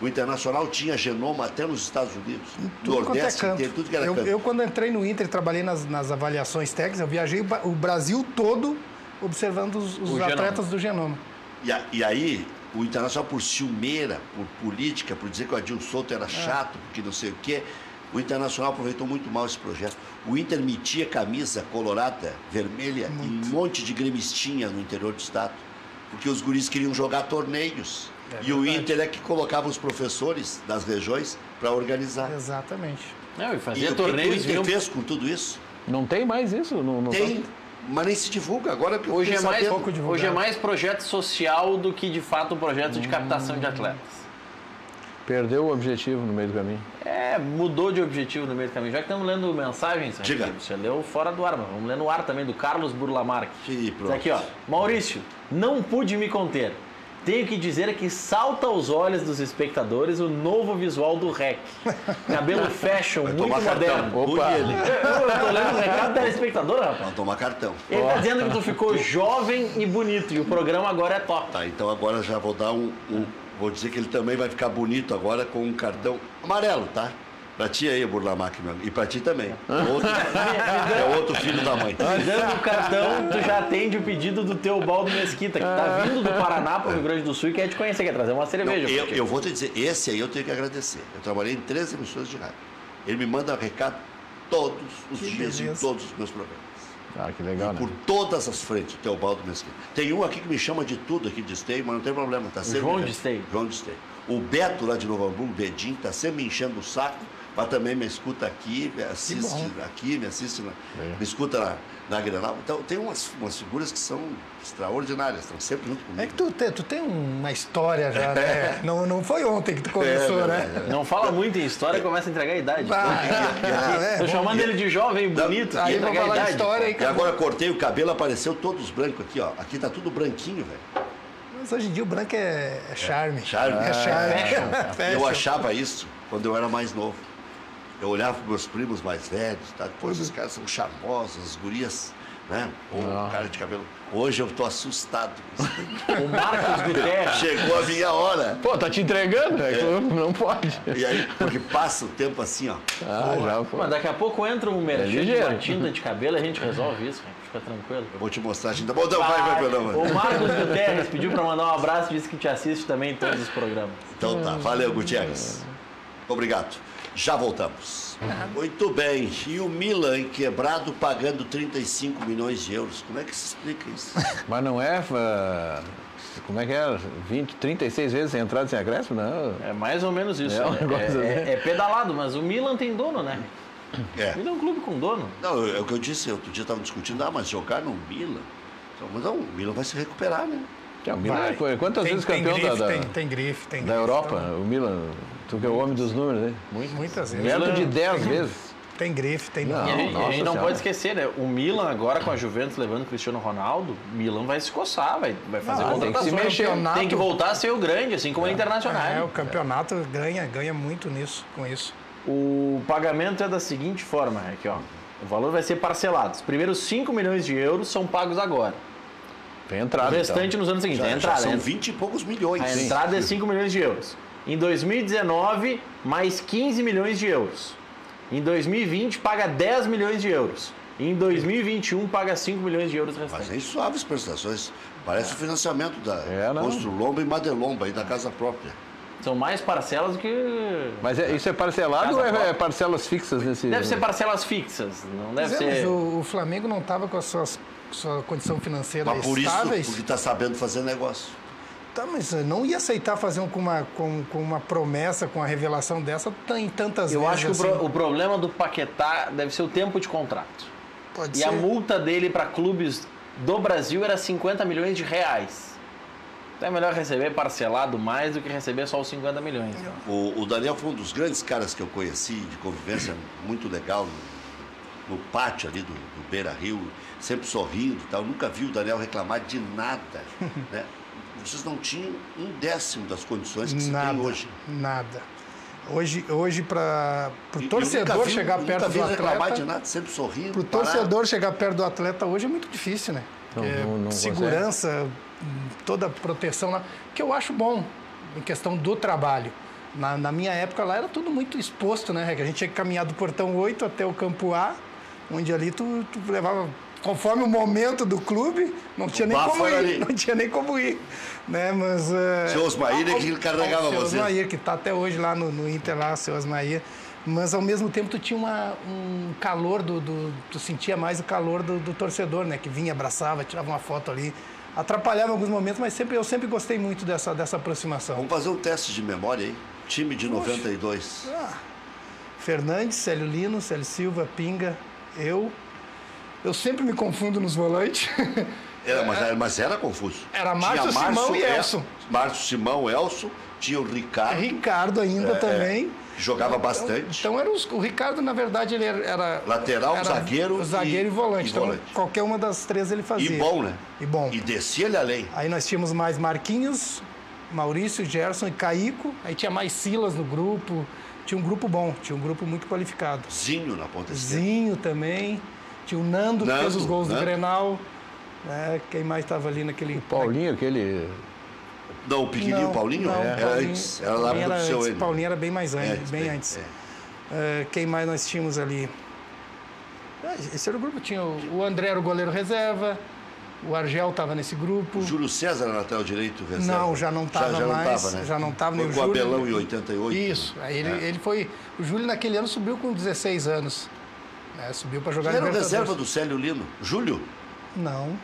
O Internacional tinha Genoma até nos Estados Unidos, Tudo quanto é Nordeste canto. inteiro, tudo que era canto. Eu, quando entrei no Inter e trabalhei nas avaliações técnicas, eu viajei o Brasil todo observando os Genoma. atletas do Genoma. E aí, o Internacional, por ciumeira, por política, por dizer que o Adilson Souto era chato, porque não sei o quê, o Internacional aproveitou muito mal esse projeto. O Inter metia camisa colorada, vermelha, e um monte de gremistinha no interior do estado, porque os guris queriam jogar torneios. E o Inter é que colocava os professores das regiões para organizar. Exatamente. Não, e E fazia o que o torneios. Inter Vinham... fez com tudo isso? Não tem mais isso? Não Tem, mas nem se divulga. Agora que eu Hoje é, fiquei mais, sabendo. hoje é mais projeto social do que, de fato, um projeto de captação de atletas. Perdeu o objetivo no meio do caminho. Mudou de objetivo no meio do caminho. Já que estamos lendo mensagens, Diga. Você leu fora do ar, mas vamos ler no ar também, do Carlos Burlamark. Sim, pronto. Isso aqui, ó. Maurício, não pude me conter. Tenho que dizer que salta aos olhos dos espectadores o novo visual do REC. Cabelo fashion, muito tomar moderno. cartão. Opa! Eu tô lendo o recado do telespectador, rapaz. Vai tomar cartão. Ele tá dizendo que tu ficou jovem e bonito e o programa agora é top. Tá, então agora já vou dar vou dizer que ele também vai ficar bonito agora com um cartão amarelo, tá? Pra ti aí, Burlamac, meu amigo. E pra ti também. É outro filho da mãe. Dando o cartão, tu já atende o pedido do teu Baldo Mesquita, que tá vindo do Paraná pro Rio Grande do Sul e quer te conhecer, quer trazer uma cerveja. Não, eu vou te dizer, esse aí eu tenho que agradecer. Eu trabalhei em 3 emissoras de rádio. Ele me manda recado todos os dias em todos os meus programas. Ah, que legal, né? Por todas as frentes, o Teobaldo Mesquita. Tem um aqui que me chama de tudo aqui de Esteio, mas não tem problema. Tá sempre João de Esteio. João de Esteio. O Beto lá de Novo Hamburgo, o Bedinho, tá sempre me enchendo o saco, mas também me escuta aqui, me assiste aqui, me assiste, me escuta na Grenal. Então tem umas figuras que são extraordinárias, estão sempre junto comigo. É que tu tem uma história já, né? Não foi ontem que tu começou, né? Não fala muito em história e começa a entregar a idade. Tô chamando ele de jovem, bonito, Aí e vamos entregar a falar idade. história aí, E agora cortei o cabelo, apareceu todos branco aqui, ó. Aqui tá tudo branquinho, velho. Mas hoje em dia o branco é charme. Charme. É charme. Eu Fashion. achava isso quando eu era mais novo. Eu olhava para meus primos mais velhos, tá? Depois os caras são charmosos, as gurias, né? Ou cara de cabelo. Hoje eu tô assustado. O Marcos Guterres. Chegou a minha hora. Pô, tá te entregando? Não pode. E aí, porque passa o tempo assim, ó. Já, pô. Mas daqui a pouco entra um merchan de ligeiro. uma tinta de cabelo e a gente resolve isso, cara. Fica tranquilo. Eu vou te mostrar a gente. Bom, então vai, não. O Marcos Guterres pediu pra mandar um abraço e disse que te assiste também em todos os programas. Então tá, valeu, Gutierrez. Obrigado. Já voltamos. Muito bem. E o Milan quebrado pagando 35 milhões de euros. Como é que se explica isso? Mas não é... Como é que é? 36 vezes sem entrada, sem acréscimo? Não. É mais ou menos isso. É um negócio assim. É pedalado, mas o Milan tem dono, né? O Milan é um clube com dono. Não, é o que eu disse. Outro dia estavam discutindo. Mas jogar no Milan... Mas não, o Milan vai se recuperar, né? O Milan é quantas vezes campeão Tem grife. da Europa? O Milan, tu que é o homem dos números, né? Muitas vezes. Perto de 10 vezes. Tem grife, tem Não. E a gente Nossa não Senhora. pode esquecer, né? O Milan agora com a Juventus levando o Cristiano Ronaldo, o Milan vai se coçar, vai fazer Não, tem que se contratações. mexer. Tem que voltar a ser o grande, assim como a Internacional. O campeonato ganha muito com isso. O pagamento é da seguinte forma, aqui, ó. O valor vai ser parcelado. Os primeiros 5 milhões de euros são pagos agora. Tem O entrada. restante nos anos seguintes. Já, a entrada, já são né? 20 e poucos milhões. A entrada é 5 milhões de euros. Em 2019, mais 15 milhões de euros. Em 2020, paga 10 milhões de euros. E em 2021, paga 5 milhões de euros Mas restantes. aí suaves prestações. Parece o financiamento da não. Construlomba e Madelomba, aí da casa própria. São mais parcelas do que... Mas isso é parcelado Casa ou é própria. parcelas fixas nesse... Deve ser parcelas fixas, não deve Mas ser... o Flamengo não estava com a sua condição financeira Mas por isso, estáveis. porque está sabendo fazer negócio. Tá, mas eu não ia aceitar fazer com uma promessa, com a revelação dessa em tantas Eu vezes. acho que assim. o problema do Paquetá deve ser o tempo de contrato. Pode E ser. a multa dele para clubes do Brasil era 50 milhões de reais. Então é melhor receber parcelado mais do que receber só os 50 milhões. O Daniel foi um dos grandes caras que eu conheci, de convivência muito legal, no pátio ali do Beira Rio, sempre sorrindo e tal. Nunca vi o Daniel reclamar de nada, né? Vocês não tinham 1/10 das condições que se tem hoje. Nada. Hoje para o E eu torcedor nunca vi- chegar nunca perto vi do reclamar de atleta, nada, sempre sorrindo. para o parado. torcedor chegar perto do atleta hoje é muito difícil, né? Não Segurança, toda a proteção lá, que eu acho bom em questão do trabalho. Na minha época lá era tudo muito exposto, né? Que a gente tinha que caminhar do portão 8 até o campo A, onde ali tu levava, conforme o momento do clube, não tinha nem bafo como era ir, ali. não tinha nem como ir, né? Mas Seu Osmair é que carregava seu vocês. Osmair, que está até hoje lá no Inter lá, seu Osmair. Mas ao mesmo tempo tu tinha um calor tu sentia mais o calor do torcedor, né? Que vinha, abraçava, tirava uma foto ali. Atrapalhava em alguns momentos, mas eu sempre gostei muito dessa aproximação. Vamos fazer um teste de memória aí. Time de 92. Fernandes, Célio Lino, Célio Silva, Pinga, eu sempre me confundo nos volantes. Mas era confuso. Era Márcio, Tinha Simão e El- Elson. Márcio, Simão, Elson. Tinha o Ricardo. Ricardo ainda também. Que jogava bastante. Então o Ricardo, na verdade, ele era... Lateral, era zagueiro e volante. Então, volante. qualquer uma das três ele fazia. E bom, né? E bom. E descia ele além. Aí nós tínhamos mais Marquinhos, Maurício, Gerson e Caico. Aí tinha mais Silas no grupo. Tinha um grupo bom, tinha um grupo muito qualificado. Zinho na ponta esquerda. Zinho também. Tinha o Nando, que fez os gols do Grenal. Quem mais estava ali naquele... Paulinho, aquele... Não, o pequenininho Paulinho? Era antes. Era lá do seu ele. Paulinho era bem mais antes, bem antes. Quem mais nós tínhamos ali? Esse era o grupo. Tinha o André, era o goleiro reserva. O Argel estava nesse grupo. O Júlio César era lateral direito reserva? Não, já não estava mais. Né? Já não estava nem o Júlio. Com o Abelão em 88. Isso. Aí ele foi... O Júlio naquele ano subiu com 16 anos. Subiu para jogar Libertadores. Era o reserva do Célio Lino? Júlio? Não.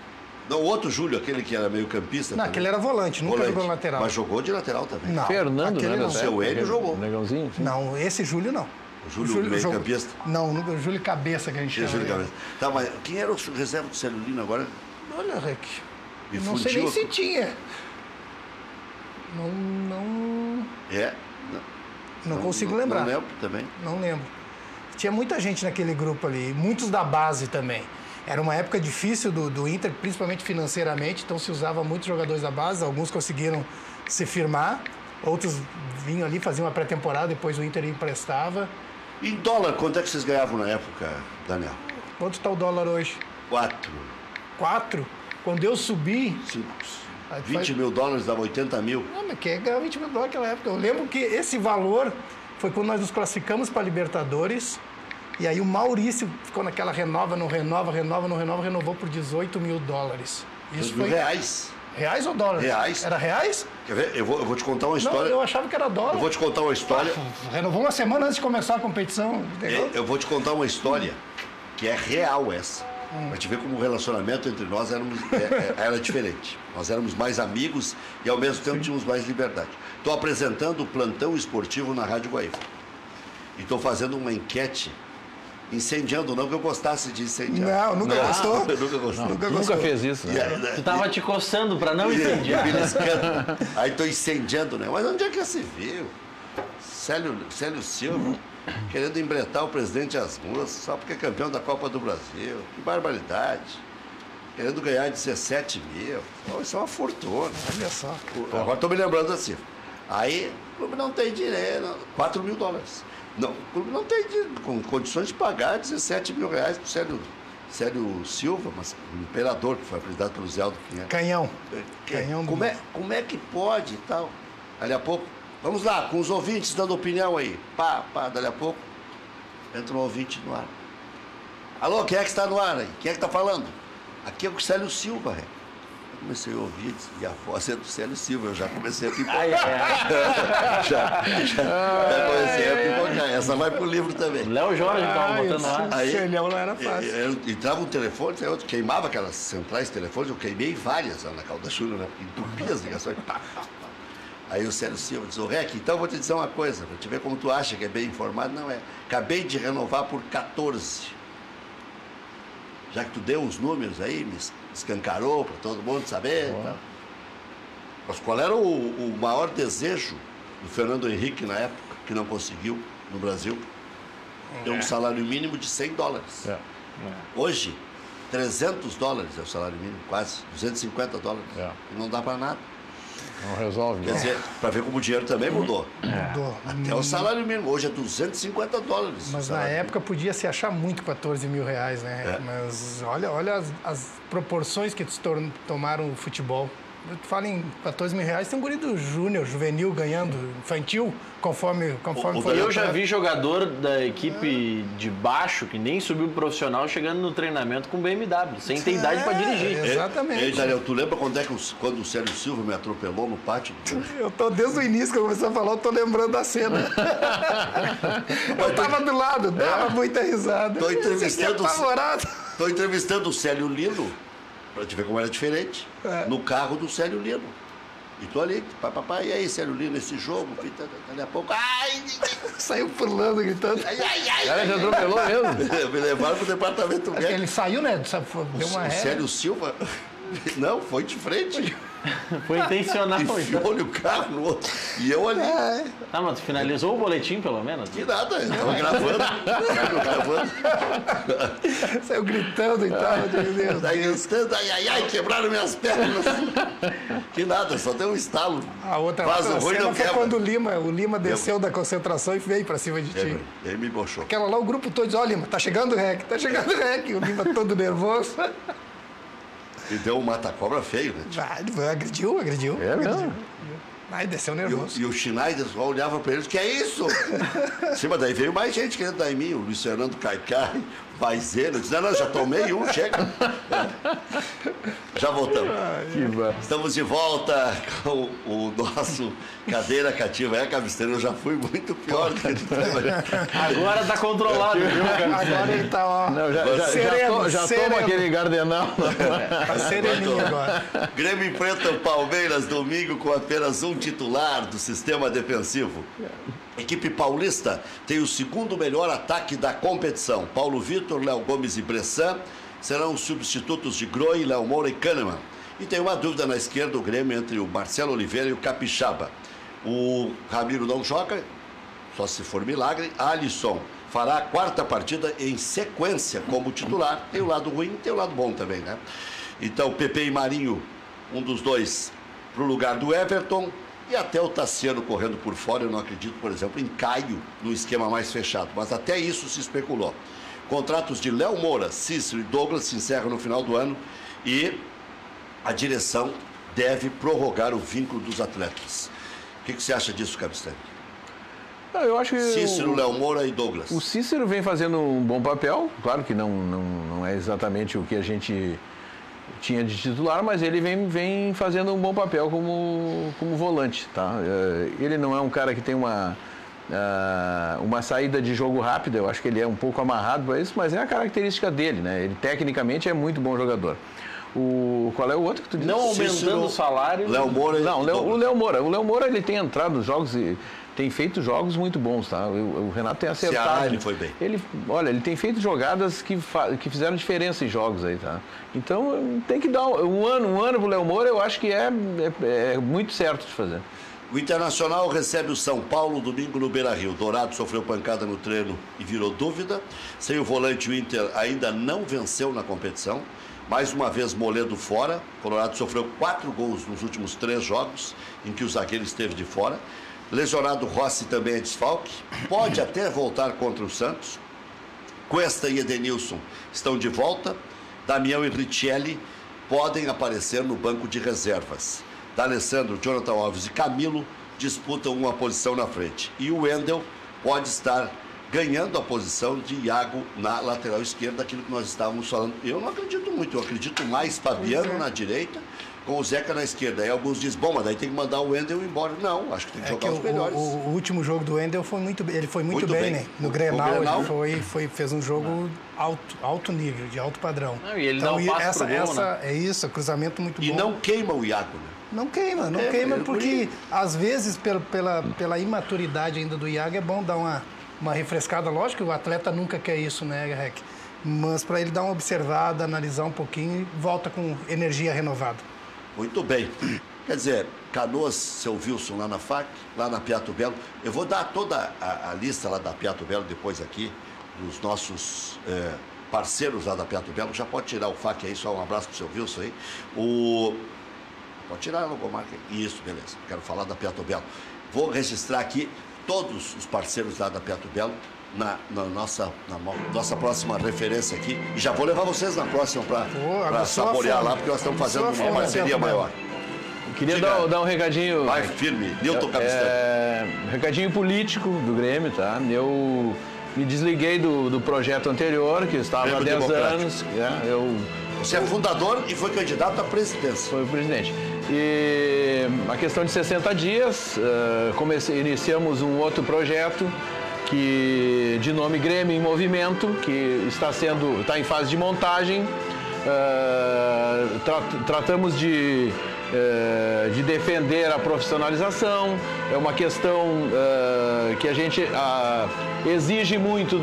Não, o outro Júlio, aquele que era meio campista. Não, aquele era volante, nunca jogou no lateral. Mas jogou de lateral também. Não. Fernando, né? O seu Hélio jogou. Negãozinho? Não, esse Júlio não. O Júlio meio campista? Não, o Júlio Cabeça que a gente chama. Júlio Cabeça. Tá, mas quem era o reserva do Célio Lino agora? Olha, Rec. Não sei nem se tinha. Não consigo lembrar. Não lembro também. Não lembro. Tinha muita gente naquele grupo ali, muitos da base também. Era uma época difícil do Inter, principalmente financeiramente, então se usava muitos jogadores da base, alguns conseguiram se firmar, outros vinham ali, faziam uma pré-temporada, depois o Inter emprestava. Em dólar, quanto é que vocês ganhavam na época, Daniel? Quanto está o dólar hoje? 4. 4? Quando eu subi... 20 mil dólares dava 80 mil. Não, mas quem ganhava 20 mil dólares naquela época? Eu lembro que esse valor foi quando nós nos classificamos para a Libertadores. E aí o Maurício ficou naquela renovou por 18 mil dólares. Isso foi... reais. Reais ou dólares? Reais. Era reais? Quer ver? Eu vou te contar uma história. Não, eu achava que era dólar. Eu vou te contar uma história. Renovou uma semana antes de começar a competição. Eu vou te contar uma história que é real essa. Pra te ver como o relacionamento entre nós era diferente. Nós éramos mais amigos e ao mesmo tempo tínhamos mais liberdade. Estou apresentando o plantão esportivo na Rádio Guaíba. E estou fazendo uma enquete. Incendiando, não que eu gostasse de incendiar. Não, nunca gostou? Nunca fez isso. Né? Tu tava te coçando para não incendiar. Aí estou incendiando, né? Mas onde é que se viu? Célio Silva querendo embretar o presidente às ruas só porque é campeão da Copa do Brasil. Que barbaridade. Querendo ganhar 17 mil. Isso é uma fortuna. Olha só. Agora estou me lembrando da cifra. Aí, o clube não tem dinheiro. 4 mil dólares. Não, o clube não tem com condições de pagar 17 mil reais para o Célio Silva, mas o imperador, que foi apresentado pelo Zé Aldo Pinheiro. Canhão. Como é que pode e tal? Dali a pouco, vamos lá, com os ouvintes dando opinião aí. Dali a pouco, entra um ouvinte no ar. Alô, quem é que está no ar aí? Quem é que está falando? Aqui é o Célio Silva, Eu comecei a ouvir e a voz é do Célio Silva, eu já comecei a pipocar. Já comecei a pipocar. Essa vai pro livro também. Léo Jorge estava botando lá. Aí, Célio não era fácil. Entrava um telefone, outro queimava aquelas centrais telefônicas, eu queimei várias lá na Calda Chulo, né? Entupia as ligações. Aí o Célio Silva diz, Rec, então eu vou te dizer uma coisa, pra te ver como tu acha que é bem informado, não é. Acabei de renovar por 14. Já que tu deu os números aí, me escancarou para todo mundo saber. Tá? Mas qual era o maior desejo do Fernando Henrique na época, que não conseguiu no Brasil? Ter um salário mínimo de 100 dólares. Hoje, 300 dólares é o salário mínimo, quase, 250 dólares. E não dá para nada. Não resolve. Quer dizer, para ver como o dinheiro também mudou. Mudou. Até o salário mínimo, hoje é 250 dólares. Mas na época podia se achar muito 14 mil reais, né? Mas olha as proporções que tomaram o futebol. Tu fala em 14 mil reais, tem um guri do júnior, juvenil, ganhando, infantil, conforme foi. Eu já vi jogador da equipe de baixo, que nem subiu pro profissional, chegando no treinamento com BMW, sem ter idade para dirigir. Exatamente. Ei, Daniel, tu lembra quando o Célio Silva me atropelou no pátio? Eu tô desde o início que eu comecei a falar, eu tô lembrando da cena. Eu tava do lado, dava muita risada. Tô entrevistando o Célio Lino, pra te ver como era diferente, no carro do Célio Lino. E tô ali, papai, e aí, Célio Lino, esse jogo, daqui a pouco, saiu pulando, gritando. Cara, já atropelou mesmo? Me levaram pro departamento médico. Ele saiu, né? Deu uma o ré. Célio Silva, não, foi de frente. Foi intencional. Enfiou-lhe o carro no outro. E eu ali. Tá, mas tu finalizou o boletim, pelo menos? Que nada, eu tava gravando. Saiu gritando e tal. Meu Deus. Daí gritando, ai, quebraram minhas pernas. Que nada, só deu um estalo. A outra Ruim cena não foi quebra. quando o Lima desceu da concentração e veio pra cima de ti. Ele me bochou. Aquela lá, o grupo todo diz, ó, Lima, tá chegando o REC, tá chegando o REC. O Lima todo nervoso. E deu um mata-cobra feio, né? Agrediu. É mesmo? Aí desceu nervoso. E o Schneider só olhava pra eles, que é isso? Sim, mas daí veio mais gente querendo dar em mim, o Luiz Fernando Caicai, Vaizeiro. Eu disse, não, já tomei um, chega. Já voltamos. Estamos de volta com o nosso Cadeira Cativa. Cabisteiro, eu já fui muito pior do que ele Agora tá controlado, viu? Agora ele tá, ó, Não, sereno. toma aquele gardenal. Tá sereninho agora. Grêmio enfrenta o Palmeiras domingo com apenas um titular do sistema defensivo. Equipe paulista tem o segundo melhor ataque da competição. Paulo Vitor, Léo Gomes e Bressan serão os substitutos de Groi, Léo Moura e Kahneman. E tem uma dúvida na esquerda, o Grêmio entre o Marcelo Oliveira e o Capixaba. O Ramiro não joga, só se for milagre. Alisson fará a quarta partida em sequência como titular. Tem o lado ruim, tem o lado bom também, né? Então, Pepe e Marinho, um dos dois, para o lugar do Everton. E até o Tassiano correndo por fora, eu não acredito, por exemplo, em Caio, no esquema mais fechado. Mas até isso se especulou. Contratos de Léo Moura, Cícero e Douglas se encerram no final do ano e a direção deve prorrogar o vínculo dos atletas. O que você acha disso, Cabisteiro? Eu acho que Cícero, Léo Moura e Douglas. O Cícero vem fazendo um bom papel, claro que não é exatamente o que a gente tinha de titular, mas ele vem fazendo um bom papel como volante, tá? Ele não é um cara que tem uma saída de jogo rápida, eu acho que ele é um pouco amarrado para isso, mas é a característica dele, né? Ele tecnicamente é muito bom jogador. Qual é o outro que tu disse? Não aumentando o salário. Léo Moura. Não, o Léo Moura. O Léo Moura, ele tem entrado nos jogos e tem feito jogos muito bons, tá? O Renato tem acertado. Ceará, ele foi bem. Ele tem feito jogadas que fizeram diferença em jogos aí, tá? Então, tem que dar um ano pro Léo Moura, eu acho que é muito certo de fazer. O Internacional recebe o São Paulo domingo no Beira-Rio. Dourado sofreu pancada no treino e virou dúvida. Sem o volante, o Inter ainda não venceu na competição. Mais uma vez, Moledo fora. Colorado sofreu 4 gols nos últimos 3 jogos, em que o zagueiro esteve de fora. Lesionado Rossi também é desfalque. Pode até voltar contra o Santos. Cuesta e Edenilson estão de volta. Damião e Richelli podem aparecer no banco de reservas. D'Alessandro, Jonathan Alves e Camilo disputam uma posição na frente. E o Wendel pode estar ganhando a posição de Iago na lateral esquerda, aquilo que nós estávamos falando. Eu não acredito muito, eu acredito mais Fabiano na direita, com o Zeca na esquerda. Aí alguns dizem, bom, mas daí tem que mandar o Wendel embora. Não, acho que tem que jogar os melhores. O último jogo do Wendel foi muito bem, ele foi muito bem, né? No Grenal, ele fez um jogo alto nível, de alto padrão. Não, e ele dá um passo pro gol, né? É isso, cruzamento muito bom. E não queima o Iago, né? Não queima porque às vezes pela imaturidade ainda do Iago é bom dar uma refrescada. Lógico que o atleta nunca quer isso, né, Rec? Mas para ele dar uma observada, analisar um pouquinho e volta com energia renovada. Muito bem. Quer dizer, Canoas, seu Wilson lá na FAC, lá na Piato Belo. Eu vou dar toda a lista lá da Piato Belo depois aqui, dos nossos parceiros lá da Piato Belo. Já pode tirar o FAC aí, só um abraço pro seu Wilson aí. Pode tirar a logomarca. Isso, beleza. Quero falar da Piato Belo. Vou registrar aqui todos os parceiros lá da Piato Belo na nossa próxima referência aqui. E já vou levar vocês na próxima para saborear lá, porque nós estamos fazendo uma parceria maior. Queria dar um recadinho. Vai firme, Nilton Capistrano. Recadinho político do Grêmio, tá? Eu me desliguei do projeto anterior, que estava há 10 anos. Você é fundador e foi candidato à presidência. Foi o presidente. E a questão de 60 dias, iniciamos um outro projeto de nome Grêmio em Movimento, que está em fase de montagem. Tratamos de defender a profissionalização. É uma questão que a gente exige muito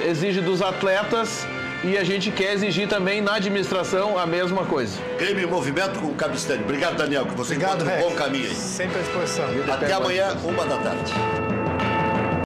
exige dos atletas e a gente quer exigir também na administração a mesma coisa. Grêmio em movimento com o Cabistani. Obrigado, Daniel, que você Obrigado, encontra um Rex. bom caminho aí. Sempre à disposição. Até amanhã, 1 da tarde.